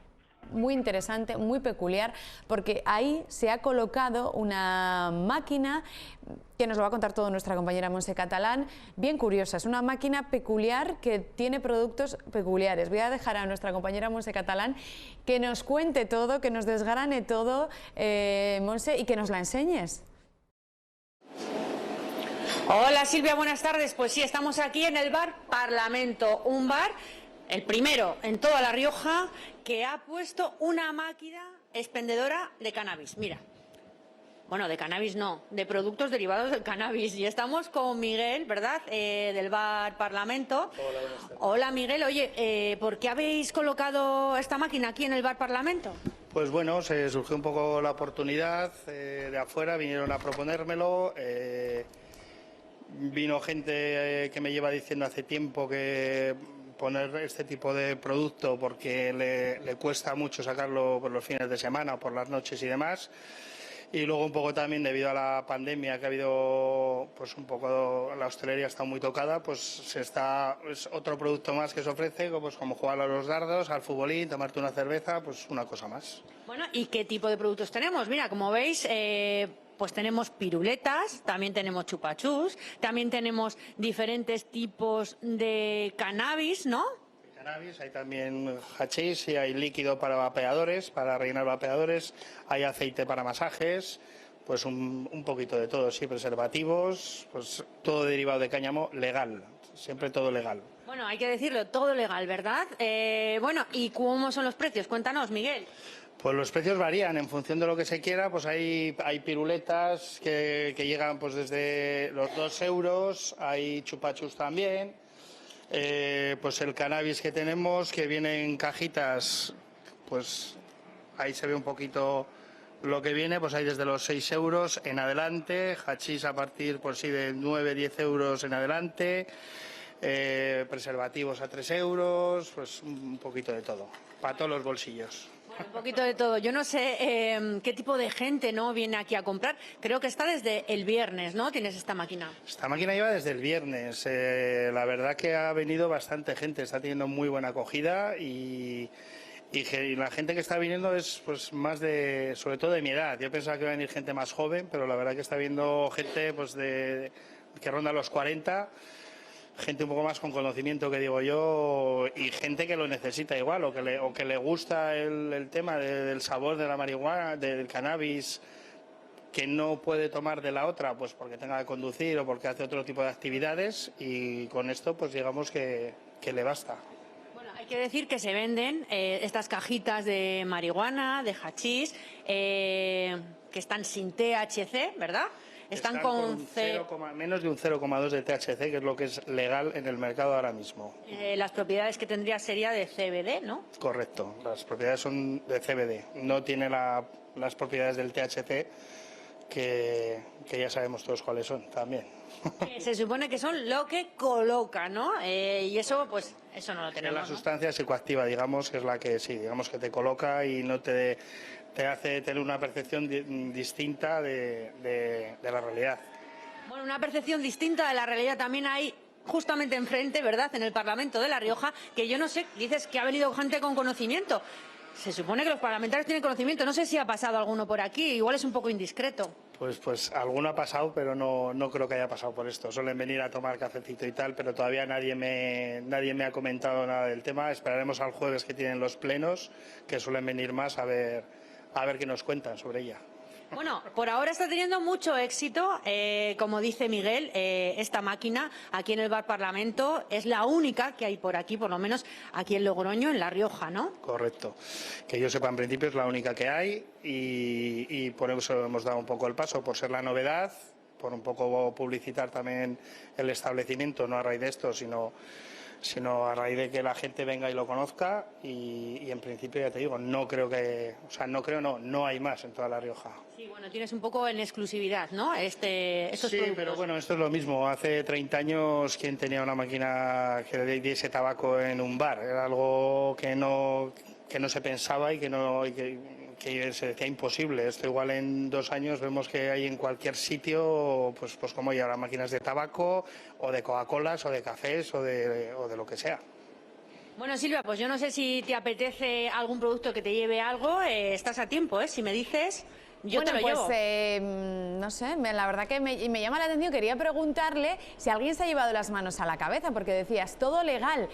muy interesante, muy peculiar, porque ahí se ha colocado una máquina que nos lo va a contar todo nuestra compañera Montse Catalán, bien curiosa. Es una máquina peculiar que tiene productos peculiares. Voy a dejar a nuestra compañera Montse Catalán que nos cuente todo, que nos desgrane todo, Montse, y que nos la enseñes. Hola Silvia, buenas tardes. Pues sí, estamos aquí en el bar Parlamento, un bar, el primero en toda La Rioja, que ha puesto una máquina expendedora de cannabis. Mira, bueno, de cannabis no, de productos derivados del cannabis. Y estamos con Miguel, ¿verdad?, del bar Parlamento. Hola, buenas tardes. Hola Miguel, oye, ¿por qué habéis colocado esta máquina aquí en el bar Parlamento? Pues bueno, se surgió un poco la oportunidad de afuera, vinieron a proponérmelo. Vino gente que me lleva diciendo hace tiempo que poner este tipo de producto porque le cuesta mucho sacarlo por los fines de semana o por las noches y demás. Y luego un poco también debido a la pandemia que ha habido, pues un poco la hostelería está muy tocada, pues es otro producto más que se ofrece, pues como jugar a los dardos, al futbolín, tomarte una cerveza, pues una cosa más. Bueno, ¿y qué tipo de productos tenemos? Mira, como veis, pues tenemos piruletas, también tenemos chupachús, también tenemos diferentes tipos de cannabis, ¿no? Cannabis, hay también hachís y hay líquido para vapeadores, para rellenar vapeadores, hay aceite para masajes, pues un poquito de todo, sí, preservativos, pues todo derivado de cáñamo legal, siempre todo legal. Bueno, hay que decirlo, todo legal, ¿verdad? Bueno, ¿y cómo son los precios? Cuéntanos, Miguel. Pues los precios varían en función de lo que se quiera, pues hay piruletas que llegan pues desde los 2 euros, hay chupachus también, pues el cannabis que tenemos que viene en cajitas, pues ahí se ve un poquito lo que viene, pues hay desde los 6 euros en adelante, hachís a partir pues sí de 9-10 euros en adelante, preservativos a 3 euros, pues un poquito de todo, para todos los bolsillos. Bueno, un poquito de todo. Yo no sé qué tipo de gente no viene aquí a comprar. Creo que está desde el viernes, ¿no? Tienes esta máquina. Esta máquina lleva desde el viernes. La verdad que ha venido bastante gente, está teniendo muy buena acogida y la gente que está viniendo es pues más de, sobre todo de mi edad. Yo pensaba que iba a venir gente más joven, pero la verdad que está viendo gente pues que ronda los 40. Gente un poco más con conocimiento, que digo yo, y gente que lo necesita igual, o que le gusta el tema del sabor de la marihuana, del cannabis, que no puede tomar de la otra, pues porque tenga que conducir o porque hace otro tipo de actividades, y con esto pues digamos que le basta. Bueno, hay que decir que se venden estas cajitas de marihuana, de hachís, que están sin THC, ¿verdad? Están con menos de un 0,2 de THC, que es lo que es legal en el mercado ahora mismo. Las propiedades que tendría sería de CBD, ¿no? Correcto, las propiedades son de CBD, no tiene las propiedades del THC, que ya sabemos todos cuáles son también. Se supone que son lo que coloca, ¿no? Y eso, pues, eso no lo tenemos. Es la sustancia psicoactiva, digamos, que es la que sí, digamos que te coloca y no te hace tener una percepción distinta de la realidad. Bueno, una percepción distinta de la realidad también hay justamente enfrente, ¿verdad?, en el Parlamento de La Rioja, que yo no sé, dices que ha venido gente con conocimiento. Se supone que los parlamentarios tienen conocimiento, no sé si ha pasado alguno por aquí, igual es un poco indiscreto. Pues alguno ha pasado, pero no creo que haya pasado por esto. Suelen venir a tomar cafecito y tal, pero todavía nadie me ha comentado nada del tema. Esperaremos al jueves, que tienen los plenos, que suelen venir más a ver qué nos cuentan sobre ella. Bueno, por ahora está teniendo mucho éxito, como dice Miguel, esta máquina aquí en el bar Parlamento es la única que hay por aquí, por lo menos aquí en Logroño, en La Rioja, ¿no? Correcto. Que yo sepa, en principio es la única que hay y por eso hemos dado un poco el paso, por ser la novedad, por un poco publicitar también el establecimiento, no a raíz de esto, sino a raíz de que la gente venga y lo conozca y en principio, ya te digo, no hay más en toda La Rioja. Sí, bueno, tienes un poco en exclusividad, ¿no? Estos sí, productos. Pero bueno, esto es lo mismo. Hace 30 años, ¿quién tenía una máquina que diese tabaco en un bar? Era algo que no se pensaba y que se decía imposible. Esto igual en 2 años vemos que hay en cualquier sitio, pues como hay ahora máquinas de tabaco o de Coca-Colas o de cafés o de lo que sea. Bueno, Silvia, pues yo no sé si te apetece algún producto que te lleve algo. Estás a tiempo, ¿eh? Si me dices, yo te lo llevo. No sé, la verdad que me llama la atención. Quería preguntarle si alguien se ha llevado las manos a la cabeza, porque decías, todo legal.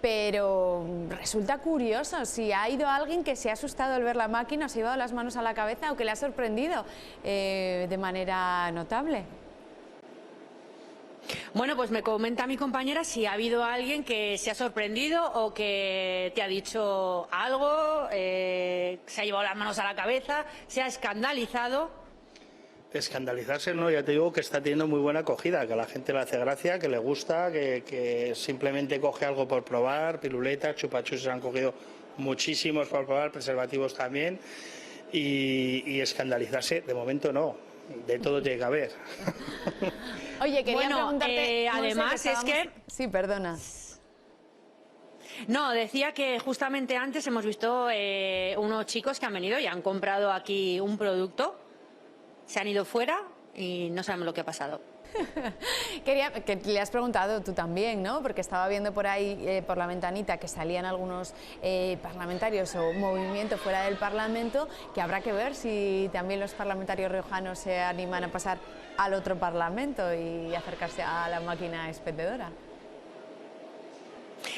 Pero resulta curioso si ha ido alguien que se ha asustado al ver la máquina, se ha llevado las manos a la cabeza o que le ha sorprendido de manera notable. Bueno, pues me comenta mi compañera si ha habido alguien que se ha sorprendido o que te ha dicho algo, se ha llevado las manos a la cabeza, se ha escandalizado. Escandalizarse, no, ya te digo que está teniendo muy buena acogida, que a la gente le hace gracia, que le gusta, que simplemente coge algo por probar, piruletas, chupachus se han cogido muchísimos por probar, preservativos también, y escandalizarse, de momento no, de todo tiene que haber. Oye, quería preguntarte... además es que... Sí, perdona. No, decía que justamente antes hemos visto unos chicos que han venido y han comprado aquí un producto, se han ido fuera y no sabemos lo que ha pasado. Quería que le has preguntado tú también, ¿no? Porque estaba viendo por ahí, por la ventanita, que salían algunos parlamentarios o movimiento fuera del Parlamento, que habrá que ver si también los parlamentarios riojanos se animan a pasar al otro Parlamento y acercarse a la máquina expendedora.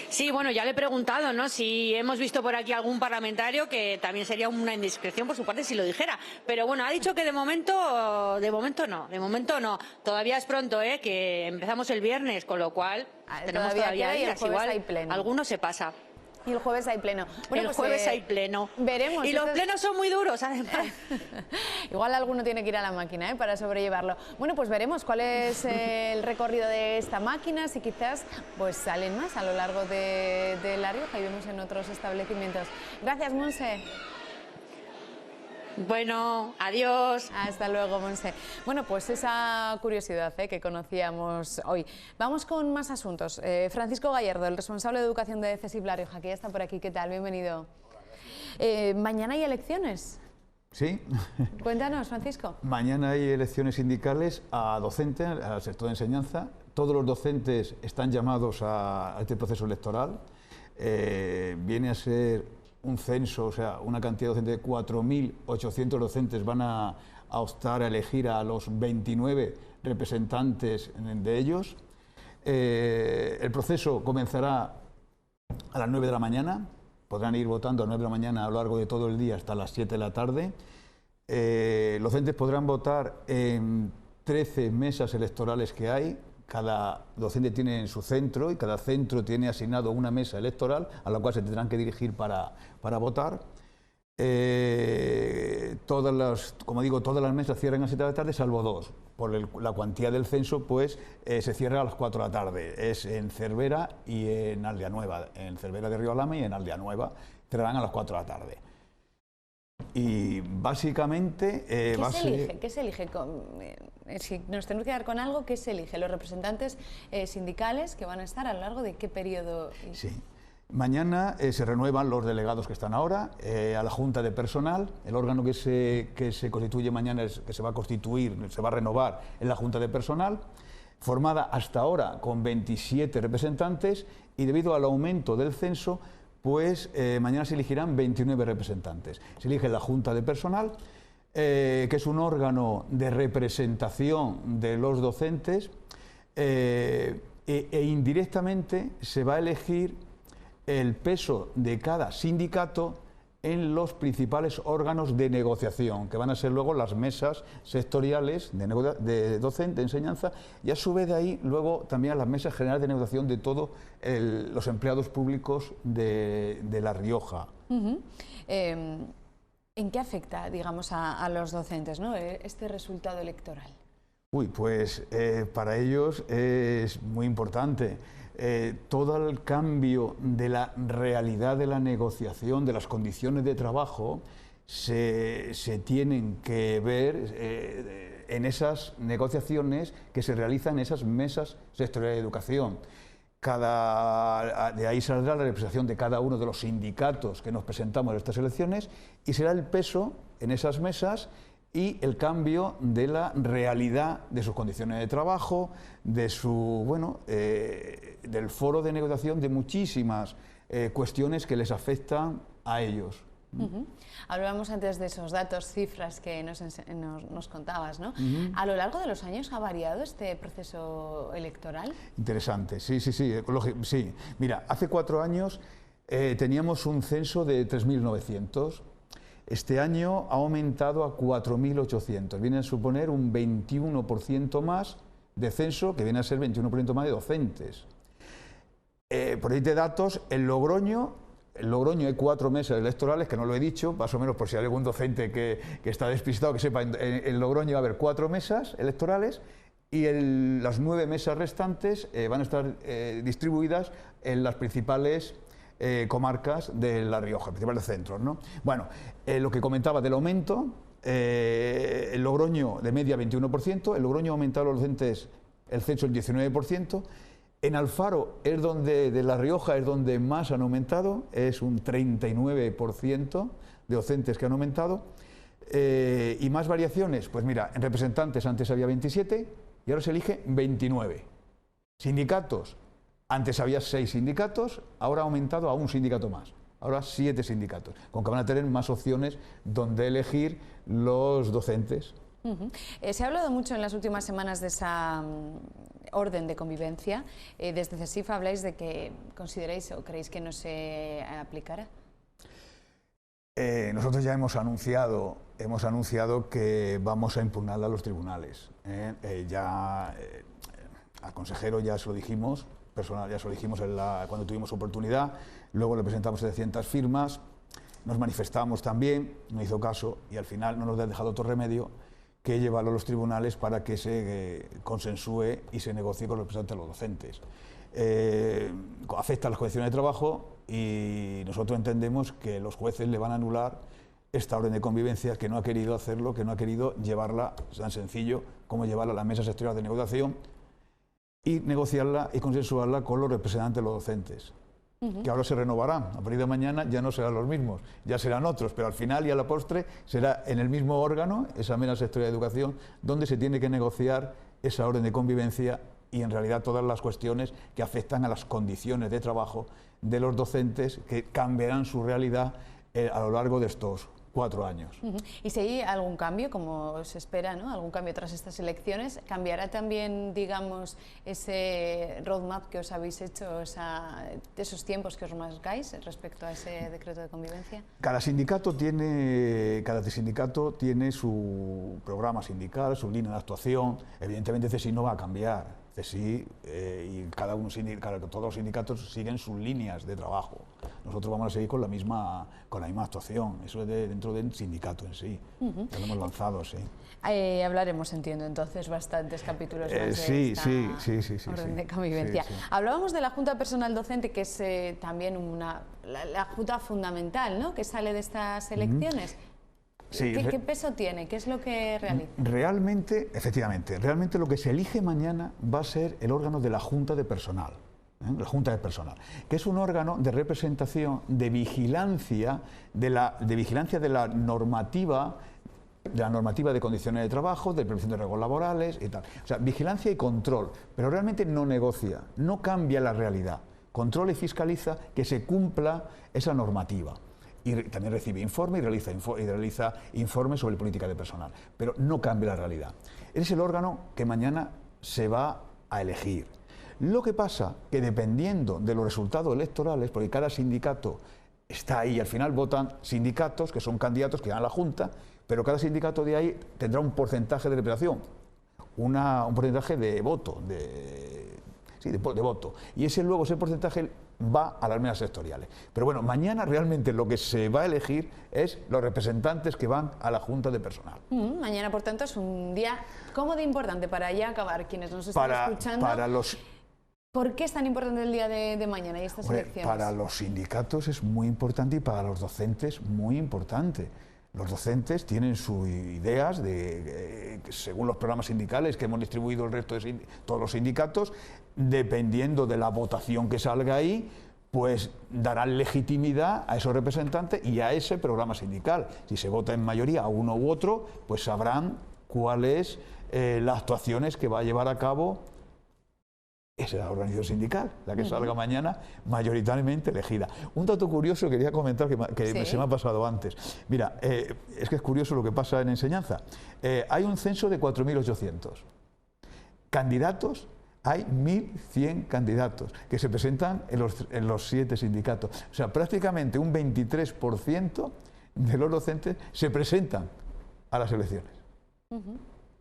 Sí, bueno, ya le he preguntado, ¿no? Si hemos visto por aquí algún parlamentario, que también sería una indiscreción por su parte si lo dijera. Pero bueno, ha dicho que de momento no. Todavía es pronto, ¿eh? Que empezamos el viernes, con lo cual tenemos todavía días. Igual hay pleno. Alguno se pasa. Y el jueves hay pleno. Bueno, el jueves hay pleno. Veremos. Y los plenos son muy duros, además. Igual alguno tiene que ir a la máquina, para sobrellevarlo. Bueno, pues veremos cuál es el recorrido de esta máquina, si quizás pues salen más a lo largo de La Rioja y vemos en otros establecimientos. Gracias, Monse. Bueno, adiós. Hasta luego, Monse. Bueno, pues esa curiosidad que conocíamos hoy. Vamos con más asuntos. Francisco Gallardo, el responsable de Educación de CESIF La Rioja, que ya está por aquí. ¿Qué tal? Bienvenido. ¿Mañana hay elecciones? Sí. Cuéntanos, Francisco. Mañana hay elecciones sindicales a docentes, al sector de enseñanza. Todos los docentes están llamados a este proceso electoral. Viene a ser un censo, o sea, una cantidad de docentes de 4.800 docentes van a optar a elegir a los 29 representantes de ellos. El proceso comenzará a las 9 de la mañana, podrán ir votando a las 9 de la mañana a lo largo de todo el día hasta las 7 de la tarde. Los docentes podrán votar en 13 mesas electorales que hay. Cada docente tiene en su centro y cada centro tiene asignado una mesa electoral a la cual se tendrán que dirigir para votar. Como digo, todas las mesas cierran a las 7 de la tarde, salvo dos. Por la cuantía del censo, pues se cierra a las 4 de la tarde. Es en Cervera y en Aldea Nueva. En Cervera de Río Alhama y en Aldea Nueva cerrarán a las 4 de la tarde. Y básicamente ¿Qué se elige? Si nos tenemos que dar con algo, ¿qué se elige? ¿Los representantes sindicales que van a estar a lo largo de qué periodo? Sí. Mañana se renuevan los delegados que están ahora a la Junta de Personal. El órgano que se constituye mañana, que se va a constituir, se va a renovar, es la Junta de Personal, formada hasta ahora con 27 representantes y debido al aumento del censo, pues mañana se elegirán 29 representantes. Se elige la Junta de Personal, que es un órgano de representación de los docentes, e indirectamente se va a elegir el peso de cada sindicato en los principales órganos de negociación, que van a ser luego las mesas sectoriales de docente, de enseñanza, y a su vez de ahí luego también las mesas generales de negociación de todos los empleados públicos de La Rioja. ¿En qué afecta, digamos, a los docentes, ¿no?, este resultado electoral? Pues para ellos es muy importante. Todo el cambio de la realidad de la negociación, de las condiciones de trabajo, se tienen que ver en esas negociaciones que se realizan en esas mesas sectoriales de educación. De ahí saldrá la representación de cada uno de los sindicatos que nos presentamos en estas elecciones y será el peso en esas mesas y el cambio de la realidad de sus condiciones de trabajo, de del foro de negociación de muchísimas cuestiones que les afectan a ellos. Hablábamos antes de esos datos, cifras que nos contabas, ¿no? ¿A lo largo de los años ha variado este proceso electoral? Interesante, sí. Mira, hace 4 años teníamos un censo de 3.900. Este año ha aumentado a 4.800. Viene a suponer un 21% más de censo, que viene a ser 21% más de docentes. Por ahí de datos, en Logroño hay 4 mesas electorales, que no lo he dicho, más o menos por si hay algún docente que está despistado, que sepa, en Logroño va a haber 4 mesas electorales y las 9 mesas restantes van a estar distribuidas en las principales comarcas de La Rioja, principales centros, ¿no? Bueno, lo que comentaba del aumento, el Logroño de media 21%, el Logroño ha aumentado los docentes, el censo el 19%, en Alfaro de La Rioja es donde más han aumentado, es un 39% de docentes que han aumentado, y más variaciones, pues mira, en representantes antes había 27 y ahora se elige 29. Sindicatos, antes había 6 sindicatos, ahora ha aumentado a un sindicato más. Ahora 7 sindicatos, con que van a tener más opciones donde elegir los docentes. Se ha hablado mucho en las últimas semanas de esa orden de convivencia. Desde CESIF habláis de que consideráis o creéis que no se aplicará. Nosotros ya hemos anunciado que vamos a impugnarla a los tribunales. Al consejero ya se lo dijimos. Ya se lo dijimos cuando tuvimos oportunidad, luego le presentamos 700 firmas, nos manifestamos también, no hizo caso y al final no nos ha dejado otro remedio que llevarlo a los tribunales para que se consensúe y se negocie con los representantes de los docentes. Afecta a las condiciones de trabajo y nosotros entendemos que los jueces le van a anular esta orden de convivencia, que no ha querido hacerlo, que no ha querido llevarla tan sencillo como llevarla a las mesas sectoriales de negociación y negociarla y consensuarla con los representantes de los docentes, que ahora se renovarán. A partir de mañana ya no serán los mismos, ya serán otros, pero al final y a la postre será en el mismo órgano, esa mesa sectorial de educación, donde se tiene que negociar esa orden de convivencia y en realidad todas las cuestiones que afectan a las condiciones de trabajo de los docentes, que cambiarán su realidad a lo largo de estos 4 años. Y si hay algún cambio, como se espera, ¿no? Algún cambio tras estas elecciones, ¿cambiará también, digamos, ese roadmap que os habéis hecho, esos tiempos que os marcáis respecto a ese decreto de convivencia? Cada sindicato tiene su programa sindical, su línea de actuación. Evidentemente CESIF no va a cambiar. CESIF y todos los sindicatos siguen sus líneas de trabajo. Nosotros vamos a seguir con la misma actuación. Eso es dentro del sindicato en sí. Ya lo hemos lanzado, sí. Hablaremos, entiendo, entonces, bastantes capítulos más de esta orden de convivencia. Sí. Hablábamos de la Junta Personal Docente, que es también la junta fundamental, ¿no?, que sale de estas elecciones. Sí, ¿Qué peso tiene? ¿Qué es lo que realiza? Realmente lo que se elige mañana va a ser el órgano de la Junta de Personal. La Junta de Personal, que es un órgano de representación, de vigilancia de la normativa de condiciones de trabajo, de prevención de riesgos laborales y tal. O sea, vigilancia y control, pero realmente no negocia, no cambia la realidad. Controla y fiscaliza que se cumpla esa normativa. Y también recibe informe y realiza informes sobre política de personal, pero no cambia la realidad. Es el órgano que mañana se va a elegir. Lo que pasa que dependiendo de los resultados electorales, porque cada sindicato está ahí, al final votan sindicatos que son candidatos que van a la Junta, pero cada sindicato de ahí tendrá un porcentaje de representación, un porcentaje de voto, de voto. Y ese porcentaje va a las mesas sectoriales. Pero bueno, mañana realmente lo que se va a elegir es los representantes que van a la Junta de Personal. Mañana, por tanto, es un día cómodo e importante para ya acabar. Quienes nos están escuchando, ¿por qué es tan importante el día de mañana y estas elecciones? Para los sindicatos es muy importante y para los docentes muy importante. Los docentes tienen sus ideas según los programas sindicales que hemos distribuido el resto de todos los sindicatos, dependiendo de la votación que salga ahí, pues darán legitimidad a esos representantes y a ese programa sindical. Si se vota en mayoría a uno u otro, pues sabrán cuáles las actuaciones que va a llevar a cabo es la organización sindical, la que salga mañana, mayoritariamente elegida. Un dato curioso que quería comentar que se me ha pasado antes. Mira, es que es curioso lo que pasa en enseñanza. Hay un censo de 4.800. Candidatos, hay 1.100 candidatos que se presentan en los 7 sindicatos. O sea, prácticamente un 23% de los docentes se presentan a las elecciones.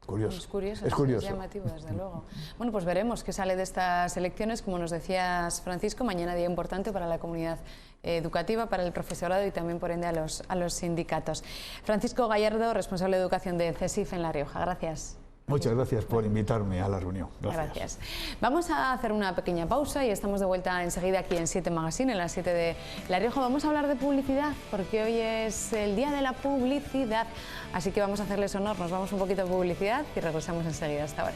Curioso. Es curioso, es llamativo, desde luego. Bueno, pues veremos qué sale de estas elecciones. Como nos decías, Francisco, mañana día importante para la comunidad educativa, para el profesorado y también, por ende, a los sindicatos. Francisco Gallardo, responsable de educación de CESIF en La Rioja. Gracias. Muchas gracias por invitarme a la reunión. Gracias. Vamos a hacer una pequeña pausa y estamos de vuelta enseguida aquí en 7 Magazine, en las 7 de La Rioja. Vamos a hablar de publicidad, porque hoy es el día de la publicidad. Así que vamos a hacerles honor, nos vamos un poquito a publicidad y regresamos enseguida. Hasta ahora.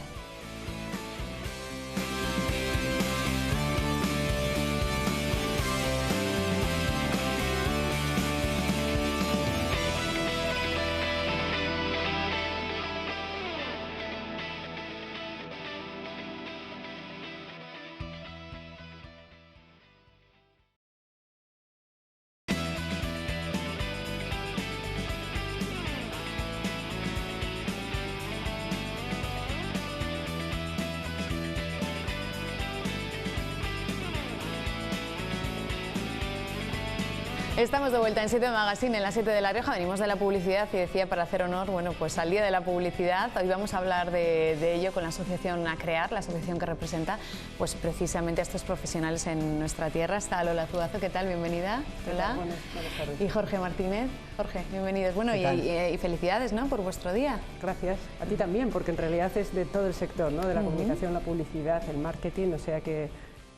Estamos de vuelta en 7 Magazine, en las 7 de La Rioja. Venimos de la publicidad y decía, para hacer honor, bueno, pues al Día de la Publicidad. Hoy vamos a hablar de ello con la asociación ACREAR, la asociación que representa pues precisamente a estos profesionales en nuestra tierra. Está Lola Zuazo, ¿qué tal? Bienvenida. Hola. Buenas tardes. Y Jorge Martínez. Jorge, bienvenidos. Bueno, y felicidades, ¿no?, por vuestro día. Gracias. A ti también, porque en realidad es de todo el sector, ¿no?, de la comunicación, la publicidad, el marketing, o sea que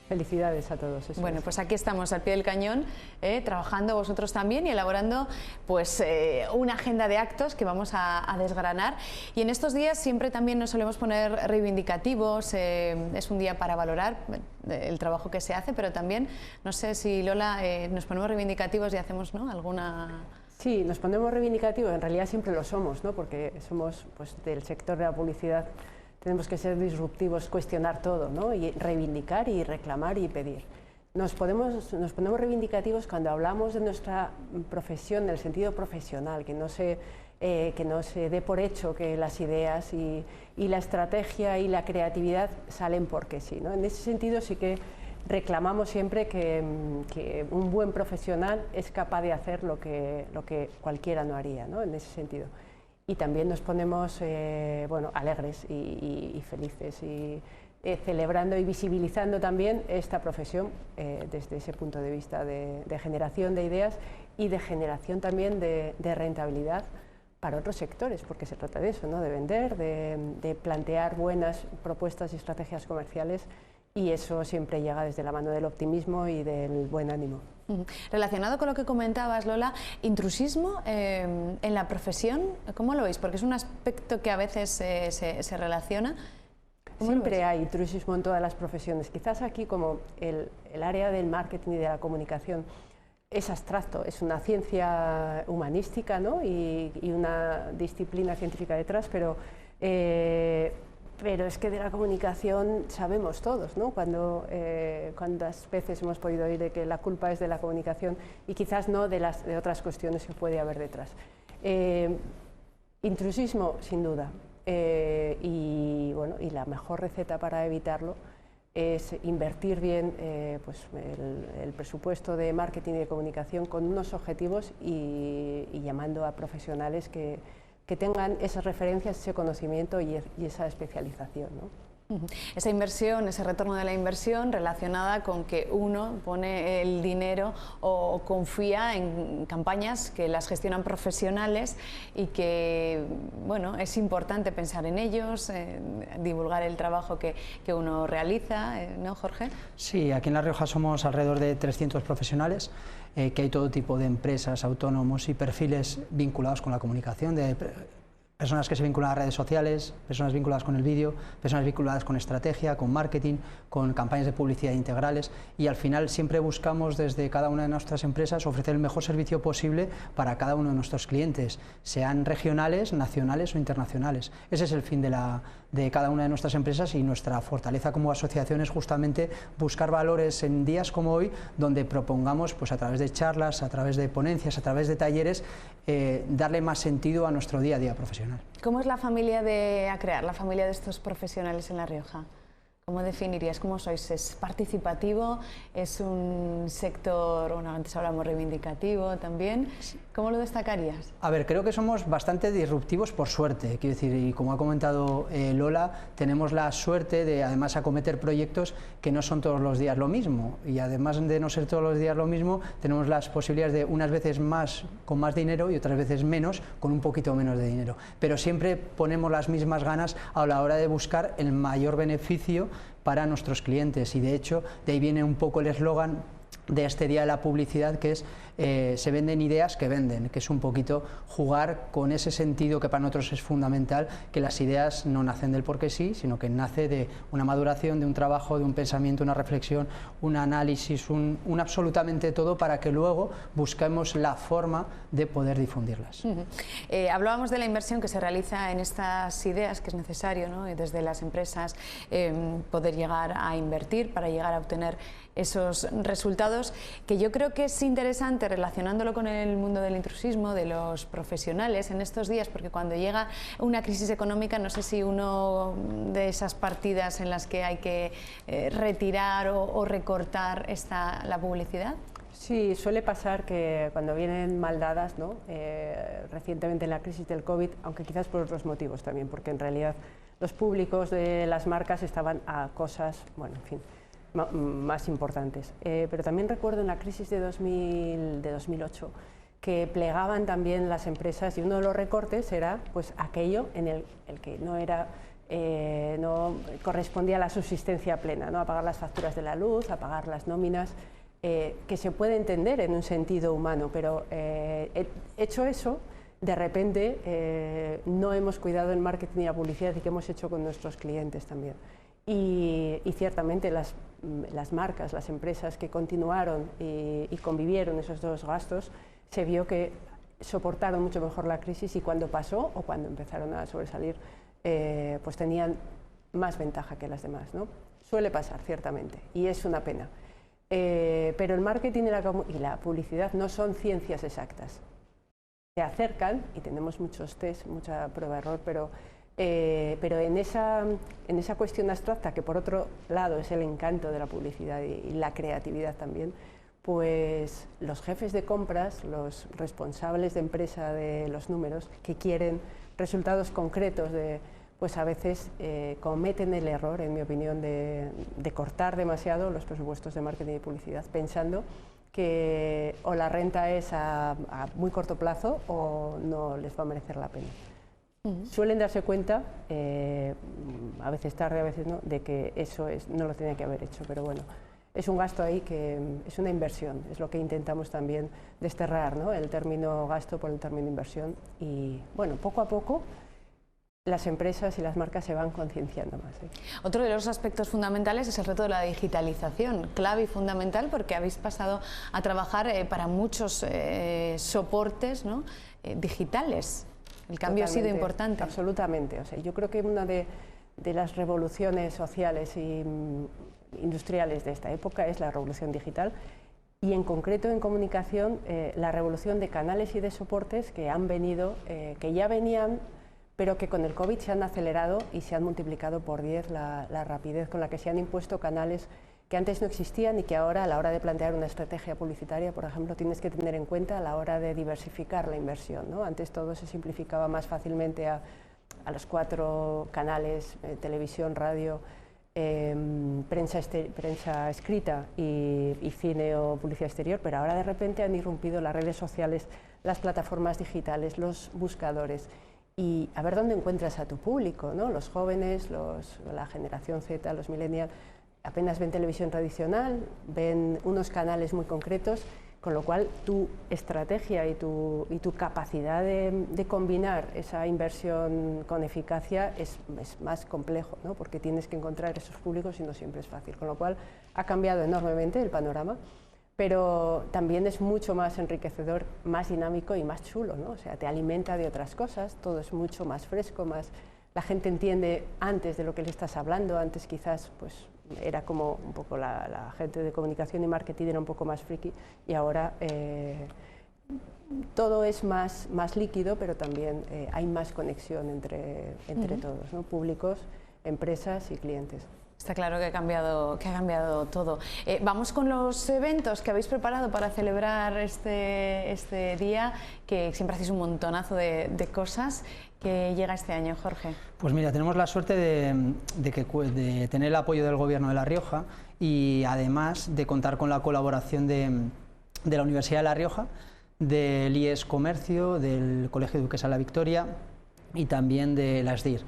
felicidades a todos. Bueno, pues aquí estamos al pie del cañón, trabajando vosotros también y elaborando pues una agenda de actos que vamos a desgranar. Y en estos días siempre también nos solemos poner reivindicativos, es un día para valorar el trabajo que se hace, pero también, no sé si Lola, nos ponemos reivindicativos y hacemos, ¿no?, alguna... Sí, nos ponemos reivindicativos, en realidad siempre lo somos, ¿no?, porque somos pues del sector de la publicidad. Tenemos que ser disruptivos, cuestionar todo, ¿no?, y reivindicar y reclamar y pedir. Nos ponemos reivindicativos cuando hablamos de nuestra profesión, del sentido profesional, que no se dé por hecho que las ideas y la estrategia y la creatividad salen porque sí, ¿no? En ese sentido sí que reclamamos siempre que un buen profesional es capaz de hacer lo que cualquiera no haría, ¿no?, en ese sentido. Y también nos ponemos bueno, alegres y felices y celebrando y visibilizando también esta profesión desde ese punto de vista de generación de ideas y de generación también de rentabilidad para otros sectores, porque se trata de eso, ¿no?, de vender, de plantear buenas propuestas y estrategias comerciales, y eso siempre llega desde la mano del optimismo y del buen ánimo. Relacionado con lo que comentabas, Lola, intrusismo en la profesión, ¿cómo lo veis? Porque es un aspecto que a veces se relaciona. Siempre hay intrusismo en todas las profesiones. Quizás aquí, como el área del marketing y de la comunicación es abstracto, es una ciencia humanística, ¿no?, y una disciplina científica detrás, pero es que de la comunicación sabemos todos, ¿no? Cuántas veces hemos podido oír de que la culpa es de la comunicación y quizás no de otras cuestiones que puede haber detrás. Intrusismo, sin duda, y la mejor receta para evitarlo es invertir bien pues el presupuesto de marketing y de comunicación con unos objetivos y llamando a profesionales que tengan esas referencias, ese conocimiento y esa especialización, ¿no? Esa inversión, ese retorno de la inversión relacionada con que uno pone el dinero o confía en campañas que las gestionan profesionales y que, bueno, es importante pensar en ellos, divulgar el trabajo que uno realiza, ¿no, Jorge? Sí, aquí en La Rioja somos alrededor de 300 profesionales, que hay todo tipo de empresas, autónomos y perfiles vinculados con la comunicación, Personas que se vinculan a redes sociales, personas vinculadas con el vídeo, personas vinculadas con estrategia, con marketing, con campañas de publicidad integrales, y al final siempre buscamos desde cada una de nuestras empresas ofrecer el mejor servicio posible para cada uno de nuestros clientes, sean regionales, nacionales o internacionales. Ese es el fin de cada una de nuestras empresas, y nuestra fortaleza como asociación es justamente buscar valores en días como hoy, donde propongamos, pues a través de charlas, a través de ponencias, a través de talleres, darle más sentido a nuestro día a día profesional. ¿Cómo es la familia de Acrear, la familia de estos profesionales en La Rioja? ¿Cómo definirías? ¿Cómo sois? ¿Es participativo? ¿Es un sector, bueno, antes hablamos reivindicativo también? ¿Cómo lo destacarías? A ver, creo que somos bastante disruptivos por suerte, quiero decir, y como ha comentado Lola, tenemos la suerte de además acometer proyectos que no son todos los días lo mismo, y además de no ser todos los días lo mismo, tenemos las posibilidades de unas veces más con más dinero y otras veces menos con un poquito menos de dinero, pero siempre ponemos las mismas ganas a la hora de buscar el mayor beneficio para nuestros clientes, y de hecho de ahí viene un poco el eslogan de este día de la publicidad, que es se venden ideas que venden, que es un poquito jugar con ese sentido que para nosotros es fundamental, que las ideas no nacen del porque sí, sino que nace de una maduración, de un trabajo, de un pensamiento, una reflexión, un análisis, un absolutamente todo, para que luego busquemos la forma de poder difundirlas. Hablábamos de la inversión que se realiza en estas ideas, que es necesario, ¿no? Y desde las empresas poder llegar a invertir para llegar a obtener esos resultados, que yo creo que es interesante relacionándolo con el mundo del intrusismo, de los profesionales en estos días, porque cuando llega una crisis económica, no sé si uno de esas partidas en las que hay que retirar o recortar está la publicidad. Sí, suele pasar que cuando vienen mal dadas, ¿no? Recientemente en la crisis del COVID, aunque quizás por otros motivos también, porque en realidad los públicos de las marcas estaban a cosas, bueno, en fin, más importantes. Pero también recuerdo en la crisis de 2008 que plegaban también las empresas, y uno de los recortes era pues aquello en el que no correspondía a la subsistencia plena, ¿no? A pagar las facturas de la luz, a pagar las nóminas, que se puede entender en un sentido humano, pero hecho eso, de repente no hemos cuidado el marketing y la publicidad, y que hemos hecho con nuestros clientes también. Y ciertamente las marcas, las empresas que continuaron y convivieron esos dos gastos, se vio que soportaron mucho mejor la crisis, y cuando pasó o cuando empezaron a sobresalir, pues tenían más ventaja que las demás, ¿no? Suele pasar, ciertamente, y es una pena. Pero el marketing y la publicidad no son ciencias exactas. Se acercan, y tenemos muchos test, mucha prueba de error, pero en esa cuestión abstracta, que por otro lado es el encanto de la publicidad y la creatividad también, pues los jefes de compras, los responsables de empresa de los números, que quieren resultados concretos, pues a veces cometen el error, en mi opinión, de cortar demasiado los presupuestos de marketing y publicidad, pensando que o la renta es a muy corto plazo o no les va a merecer la pena. Suelen darse cuenta, a veces tarde, a veces no, de que eso no lo tenía que haber hecho, pero bueno, es un gasto ahí que es una inversión, es lo que intentamos también desterrar, ¿no? El término gasto por el término inversión, y bueno, poco a poco las empresas y las marcas se van concienciando más. Otro de los aspectos fundamentales es el reto de la digitalización, clave y fundamental, porque habéis pasado a trabajar para muchos soportes, ¿no? Digitales. El cambio ha sido importante. Absolutamente. O sea, yo creo que una de las revoluciones sociales e industriales de esta época es la revolución digital, y en concreto en comunicación la revolución de canales y de soportes que han venido, que ya venían, pero que con el COVID se han acelerado y se han multiplicado por 10 la rapidez con la que se han impuesto canales que antes no existían, y que ahora, a la hora de plantear una estrategia publicitaria, por ejemplo, tienes que tener en cuenta a la hora de diversificar la inversión, ¿no? Antes todo se simplificaba más fácilmente a los 4 canales, televisión, radio, prensa escrita y cine o publicidad exterior, pero ahora de repente han irrumpido las redes sociales, las plataformas digitales, los buscadores, y a ver dónde encuentras a tu público, ¿no? Los jóvenes, la generación Z, los millennials, apenas ven televisión tradicional, ven unos canales muy concretos, Con lo cual, tu estrategia y tu capacidad de combinar esa inversión con eficacia es más complejo, ¿no? Porque tienes que encontrar esos públicos y no siempre es fácil. Con lo cual, ha cambiado enormemente el panorama, pero también es mucho más enriquecedor, más dinámico y más chulo, ¿no? O sea, te alimenta de otras cosas, todo es mucho más fresco, la gente entiende antes de lo que le estás hablando. Antes quizás pues era como un poco la gente de comunicación y marketing era un poco más friki, y ahora todo es más líquido, pero también hay más conexión entre todos, ¿no? Públicos, empresas y clientes. Está claro que ha cambiado todo. Vamos con los eventos que habéis preparado para celebrar este día, que siempre hacéis un montonazo de cosas. ¿Qué llega este año, Jorge? Pues mira, tenemos la suerte de tener el apoyo del Gobierno de La Rioja y además de contar con la colaboración de la Universidad de La Rioja, del IES Comercio, del Colegio Duquesa de la Victoria y también de la SDIR.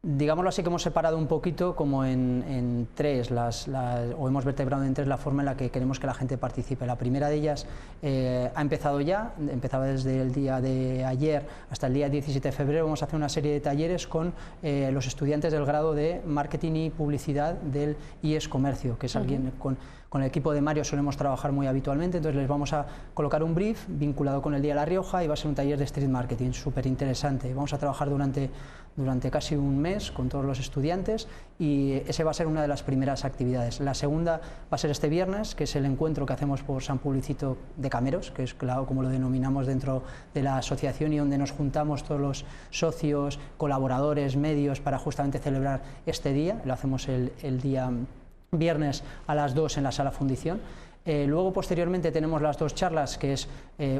Digámoslo así, que hemos separado un poquito como en tres, o hemos vertebrado en tres la forma en la que queremos que la gente participe. La primera de ellas ha empezado ya, empezaba desde el día de ayer hasta el día 17 de febrero. Vamos a hacer una serie de talleres con los estudiantes del grado de Marketing y Publicidad del IES Comercio, que es alguien con el equipo de Mario solemos trabajar muy habitualmente. Entonces les vamos a colocar un brief vinculado con el Día de La Rioja y va a ser un taller de Street Marketing súper interesante. Vamos a trabajar durante casi un mes con todos los estudiantes y ese va a ser una de las primeras actividades. La segunda va a ser este viernes, que es el encuentro que hacemos por San Publicito de Cameros, que es claro como lo denominamos dentro de la asociación, y donde nos juntamos todos los socios, colaboradores, medios, para justamente celebrar este día. Lo hacemos el día viernes a las 2 en la Sala Fundición. Luego, posteriormente, tenemos las dos charlas, que es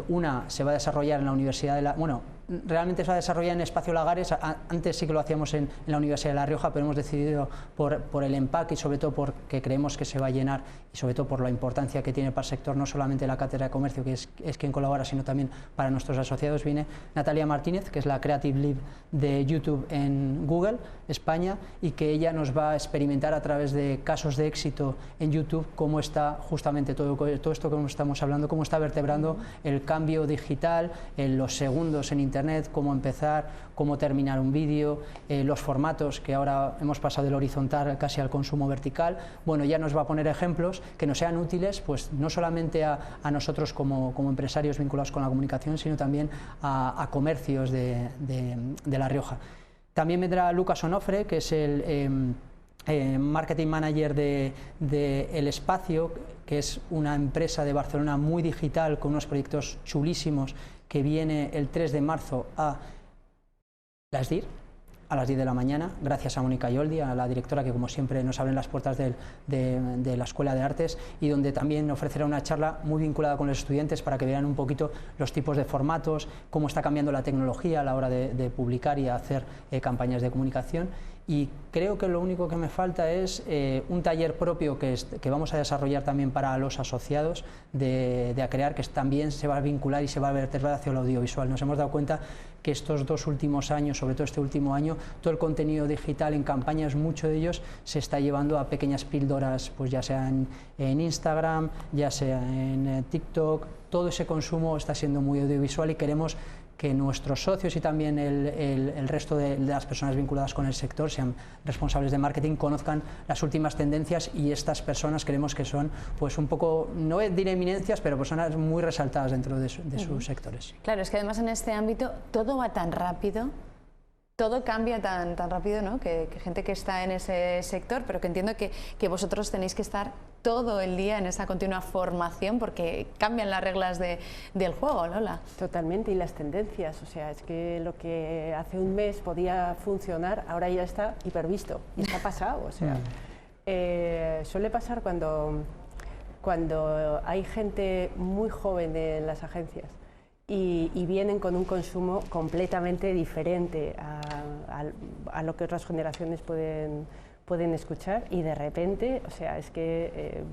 una se va a desarrollar en la Universidad de La... Bueno, realmente se va a desarrollar en Espacio Lagares. Antes sí que lo hacíamos en la Universidad de La Rioja, pero hemos decidido por el empaque y sobre todo porque creemos que se va a llenar, y sobre todo por la importancia que tiene para el sector, no solamente la Cátedra de Comercio, que es quien colabora, sino también para nuestros asociados. Viene Natalia Martínez, que es la Creative Lead de YouTube en Google España, y que ella nos va a experimentar a través de casos de éxito en YouTube cómo está justamente todo esto que estamos hablando, cómo está vertebrando el cambio digital, los segundos en Internet, cómo empezar, cómo terminar un vídeo, los formatos, que ahora hemos pasado del horizontal casi al consumo vertical. Bueno, ya nos va a poner ejemplos que nos sean útiles, pues no solamente a nosotros como empresarios vinculados con la comunicación, sino también a comercios de La Rioja. También vendrá Lucas Onofre, que es el Marketing Manager de El Espacio, que es una empresa de Barcelona muy digital, con unos proyectos chulísimos, que viene el 3 de marzo a las 10 de la mañana, gracias a Mónica Yoldi, a la directora, que como siempre nos abren las puertas de la Escuela de Artes, y donde también ofrecerá una charla muy vinculada con los estudiantes para que vean un poquito los tipos de formatos, cómo está cambiando la tecnología a la hora de publicar y hacer campañas de comunicación. Y creo que lo único que me falta es un taller propio que vamos a desarrollar también para los asociados de Acrear, que también se va a vincular y se va a vertebrar hacia el audiovisual. Nos hemos dado cuenta que estos dos últimos años, sobre todo este último año, todo el contenido digital en campañas, mucho de ellos se está llevando a pequeñas píldoras, pues ya sea en Instagram, ya sea en TikTok. Todo ese consumo está siendo muy audiovisual y queremos que nuestros socios y también el resto de las personas vinculadas con el sector, sean responsables de marketing, conozcan las últimas tendencias, y estas personas creemos que son, pues un poco, no diré eminencias, pero personas muy resaltadas dentro de sus sectores. Claro, es que además en este ámbito todo va tan rápido, todo cambia tan rápido, ¿no? Que gente que está en ese sector, pero que entiendo que vosotros tenéis que estar todo el día en esa continua formación, porque cambian las reglas del juego, Lola. Totalmente, y las tendencias. O sea, es que lo que hace un mes podía funcionar, ahora ya está hipervisto, y está pasado. O sea, suele pasar cuando hay gente muy joven en las agencias y vienen con un consumo completamente diferente a lo que otras generaciones pueden escuchar, y de repente, o sea, es que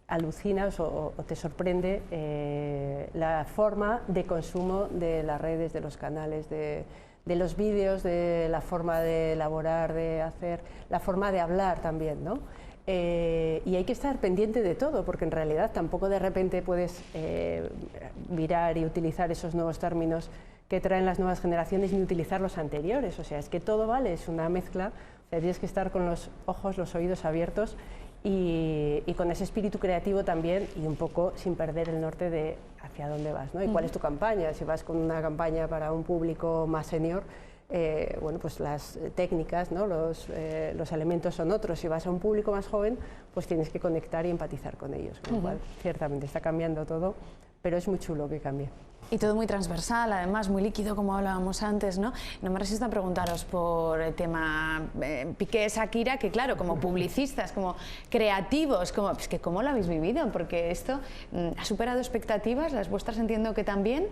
alucinas o te sorprende la forma de consumo de las redes, de los canales, de los vídeos, de la forma de elaborar, de hacer, la forma de hablar también, ¿no? Y hay que estar pendiente de todo, porque en realidad tampoco de repente puedes mirar y utilizar esos nuevos términos que traen las nuevas generaciones ni utilizar los anteriores. O sea, es que todo vale, es una mezcla. O sea, tienes que estar con los ojos, los oídos abiertos y con ese espíritu creativo también, y un poco sin perder el norte de hacia dónde vas, ¿no? Y cuál es tu campaña. Si vas con una campaña para un público más senior, bueno, pues las técnicas, ¿no? los elementos son otros. Si vas a un público más joven, pues tienes que conectar y empatizar con ellos, con lo cual ciertamente está cambiando todo, pero es muy chulo que cambie. Y todo muy transversal, además muy líquido, como hablábamos antes, ¿no? No me resisto a preguntaros por el tema Piqué-Shakira, que claro, como publicistas, como creativos, como, pues que ¿cómo lo habéis vivido? Porque esto ha superado expectativas, las vuestras entiendo que también.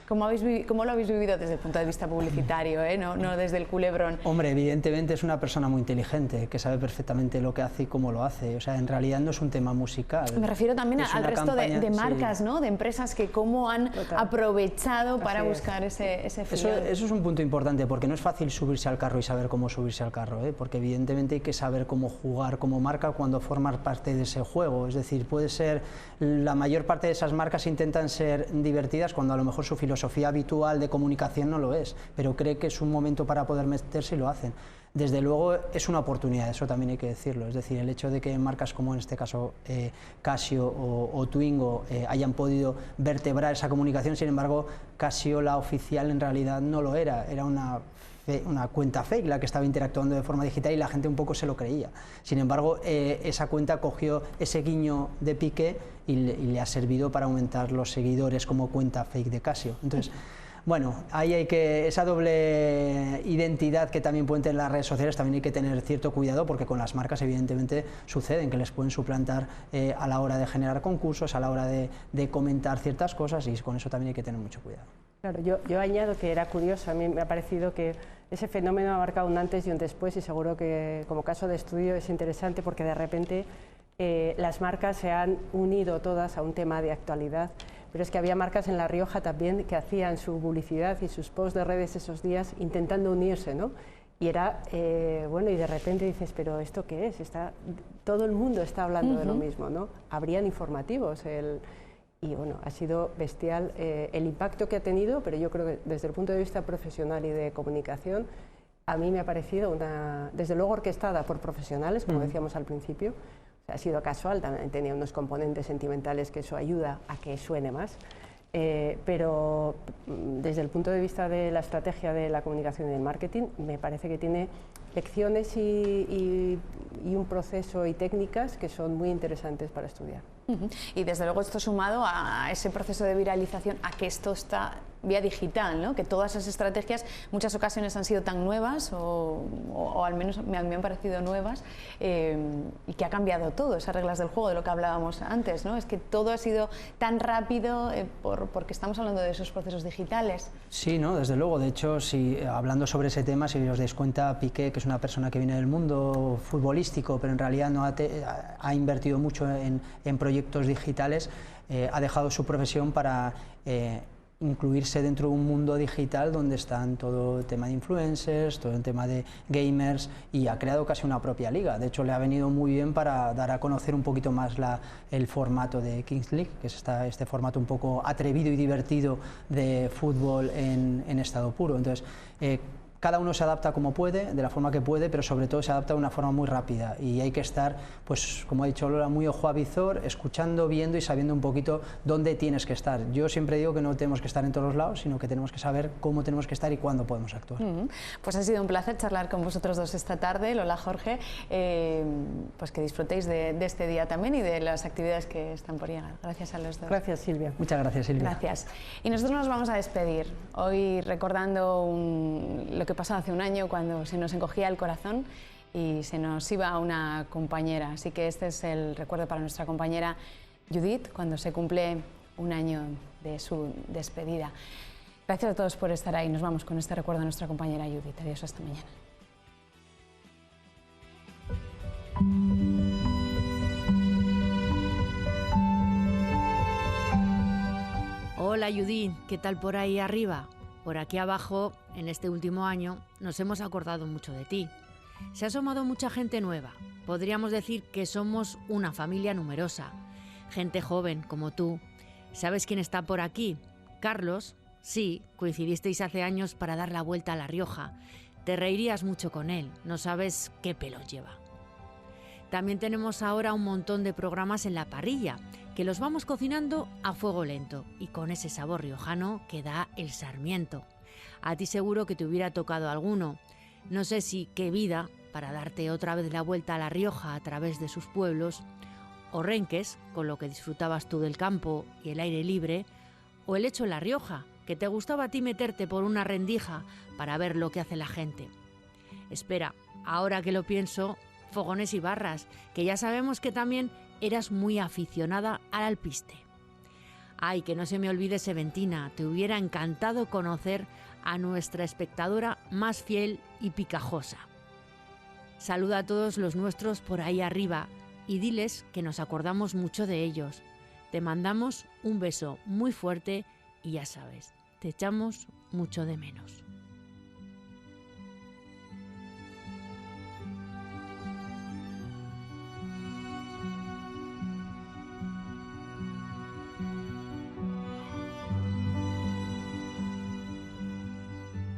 ¿Cómo lo habéis vivido desde el punto de vista publicitario, no desde el culebrón? Hombre, evidentemente es una persona muy inteligente, que sabe perfectamente lo que hace y cómo lo hace. O sea, en realidad no es un tema musical. Me refiero también al resto de marcas, sí, ¿no? De empresas que cómo han aprovechado para buscar ese final. Eso es un punto importante, porque no es fácil subirse al carro y saber cómo subirse al carro, porque evidentemente hay que saber cómo jugar como marca cuando formas parte de ese juego. Es decir, puede ser, la mayor parte de esas marcas intentan ser divertidas cuando a lo mejor su filosofía habitual de comunicación no lo es, pero cree que es un momento para poder meterse y lo hacen. Desde luego es una oportunidad, eso también hay que decirlo, es decir, el hecho de que marcas como en este caso Casio o Twingo hayan podido vertebrar esa comunicación. Sin embargo, Casio, la oficial, en realidad no lo era una cuenta fake la que estaba interactuando de forma digital y la gente un poco se lo creía. Sin embargo, esa cuenta cogió ese guiño de Piqué y le ha servido para aumentar los seguidores como cuenta fake de Casio. Entonces, bueno, ahí hay que, esa doble identidad que también pueden tener las redes sociales, también hay que tener cierto cuidado, porque con las marcas evidentemente suceden que les pueden suplantar a la hora de generar concursos, a la hora de comentar ciertas cosas, y con eso también hay que tener mucho cuidado. Claro, yo añado que era curioso, a mí me ha parecido que ese fenómeno ha marcado un antes y un después, y seguro que como caso de estudio es interesante porque de repente las marcas se han unido todas a un tema de actualidad, pero es que había marcas en La Rioja también que hacían su publicidad y sus posts de redes esos días intentando unirse, ¿no? Y era, bueno, y de repente dices, pero ¿esto qué es? Todo el mundo está hablando de lo mismo, ¿no? Habrían informativos, y bueno, ha sido bestial el impacto que ha tenido, pero yo creo que desde el punto de vista profesional y de comunicación, a mí me ha parecido desde luego orquestada por profesionales, como decíamos al principio. O sea, ha sido casual, también tenía unos componentes sentimentales que eso ayuda a que suene más, pero desde el punto de vista de la estrategia de la comunicación y del marketing, me parece que tiene lecciones y un proceso y técnicas que son muy interesantes para estudiar. Y desde luego esto sumado a ese proceso de viralización, a que esto está vía digital, ¿no? Que todas esas estrategias muchas ocasiones han sido tan nuevas o al menos me han parecido nuevas, y que ha cambiado todo, esas reglas del juego de lo que hablábamos antes, ¿no? Es que todo ha sido tan rápido porque estamos hablando de esos procesos digitales. Sí, ¿no? Desde luego. De hecho, hablando sobre ese tema, si os dais cuenta, Piqué, que es una persona que viene del mundo futbolístico, pero en realidad no ha invertido mucho en proyectos digitales, ha dejado su profesión para incluirse dentro de un mundo digital donde están todo el tema de influencers, todo el tema de gamers, y ha creado casi una propia liga. De hecho, le ha venido muy bien para dar a conocer un poquito más el formato de Kings League, que es este formato un poco atrevido y divertido de fútbol en estado puro. Entonces, cada uno se adapta como puede, de la forma que puede, pero sobre todo se adapta de una forma muy rápida, y hay que estar, pues como ha dicho Lola, muy ojo a visor, escuchando, viendo y sabiendo un poquito dónde tienes que estar. Yo siempre digo que no tenemos que estar en todos los lados, sino que tenemos que saber cómo tenemos que estar y cuándo podemos actuar. Pues ha sido un placer charlar con vosotros dos esta tarde, Lola, Jorge, pues que disfrutéis de este día también y de las actividades que están por llegar. Gracias a los dos. Gracias, Silvia. Muchas gracias, Silvia. Gracias. Y nosotros nos vamos a despedir, hoy recordando lo que pasó hace un año cuando se nos encogía el corazón y se nos iba una compañera. Así que este es el recuerdo para nuestra compañera Judith cuando se cumple un año de su despedida. Gracias a todos por estar ahí. Nos vamos con este recuerdo a nuestra compañera Judith. Adiós, hasta mañana. Hola Judith, ¿qué tal por ahí arriba? Por aquí abajo, en este último año, nos hemos acordado mucho de ti. Se ha asomado mucha gente nueva. Podríamos decir que somos una familia numerosa. Gente joven como tú. ¿Sabes quién está por aquí? Carlos. Sí, coincidisteis hace años para dar la vuelta a La Rioja. Te reirías mucho con él. No sabes qué pelos lleva. También tenemos ahora un montón de programas en la parrilla, que los vamos cocinando a fuego lento y con ese sabor riojano que da el Sarmiento. A ti seguro que te hubiera tocado alguno. No sé si Qué vida, para darte otra vez la vuelta a La Rioja a través de sus pueblos, o Renques, con lo que disfrutabas tú del campo y el aire libre, o El hecho en La Rioja, que te gustaba a ti meterte por una rendija para ver lo que hace la gente. Espera, ahora que lo pienso, Fogones y Barras, que ya sabemos que también eras muy aficionada al alpiste. Ay, que no se me olvide Seventina, te hubiera encantado conocer a nuestra espectadora más fiel y picajosa. Saluda a todos los nuestros por ahí arriba y diles que nos acordamos mucho de ellos. Te mandamos un beso muy fuerte y ya sabes, te echamos mucho de menos.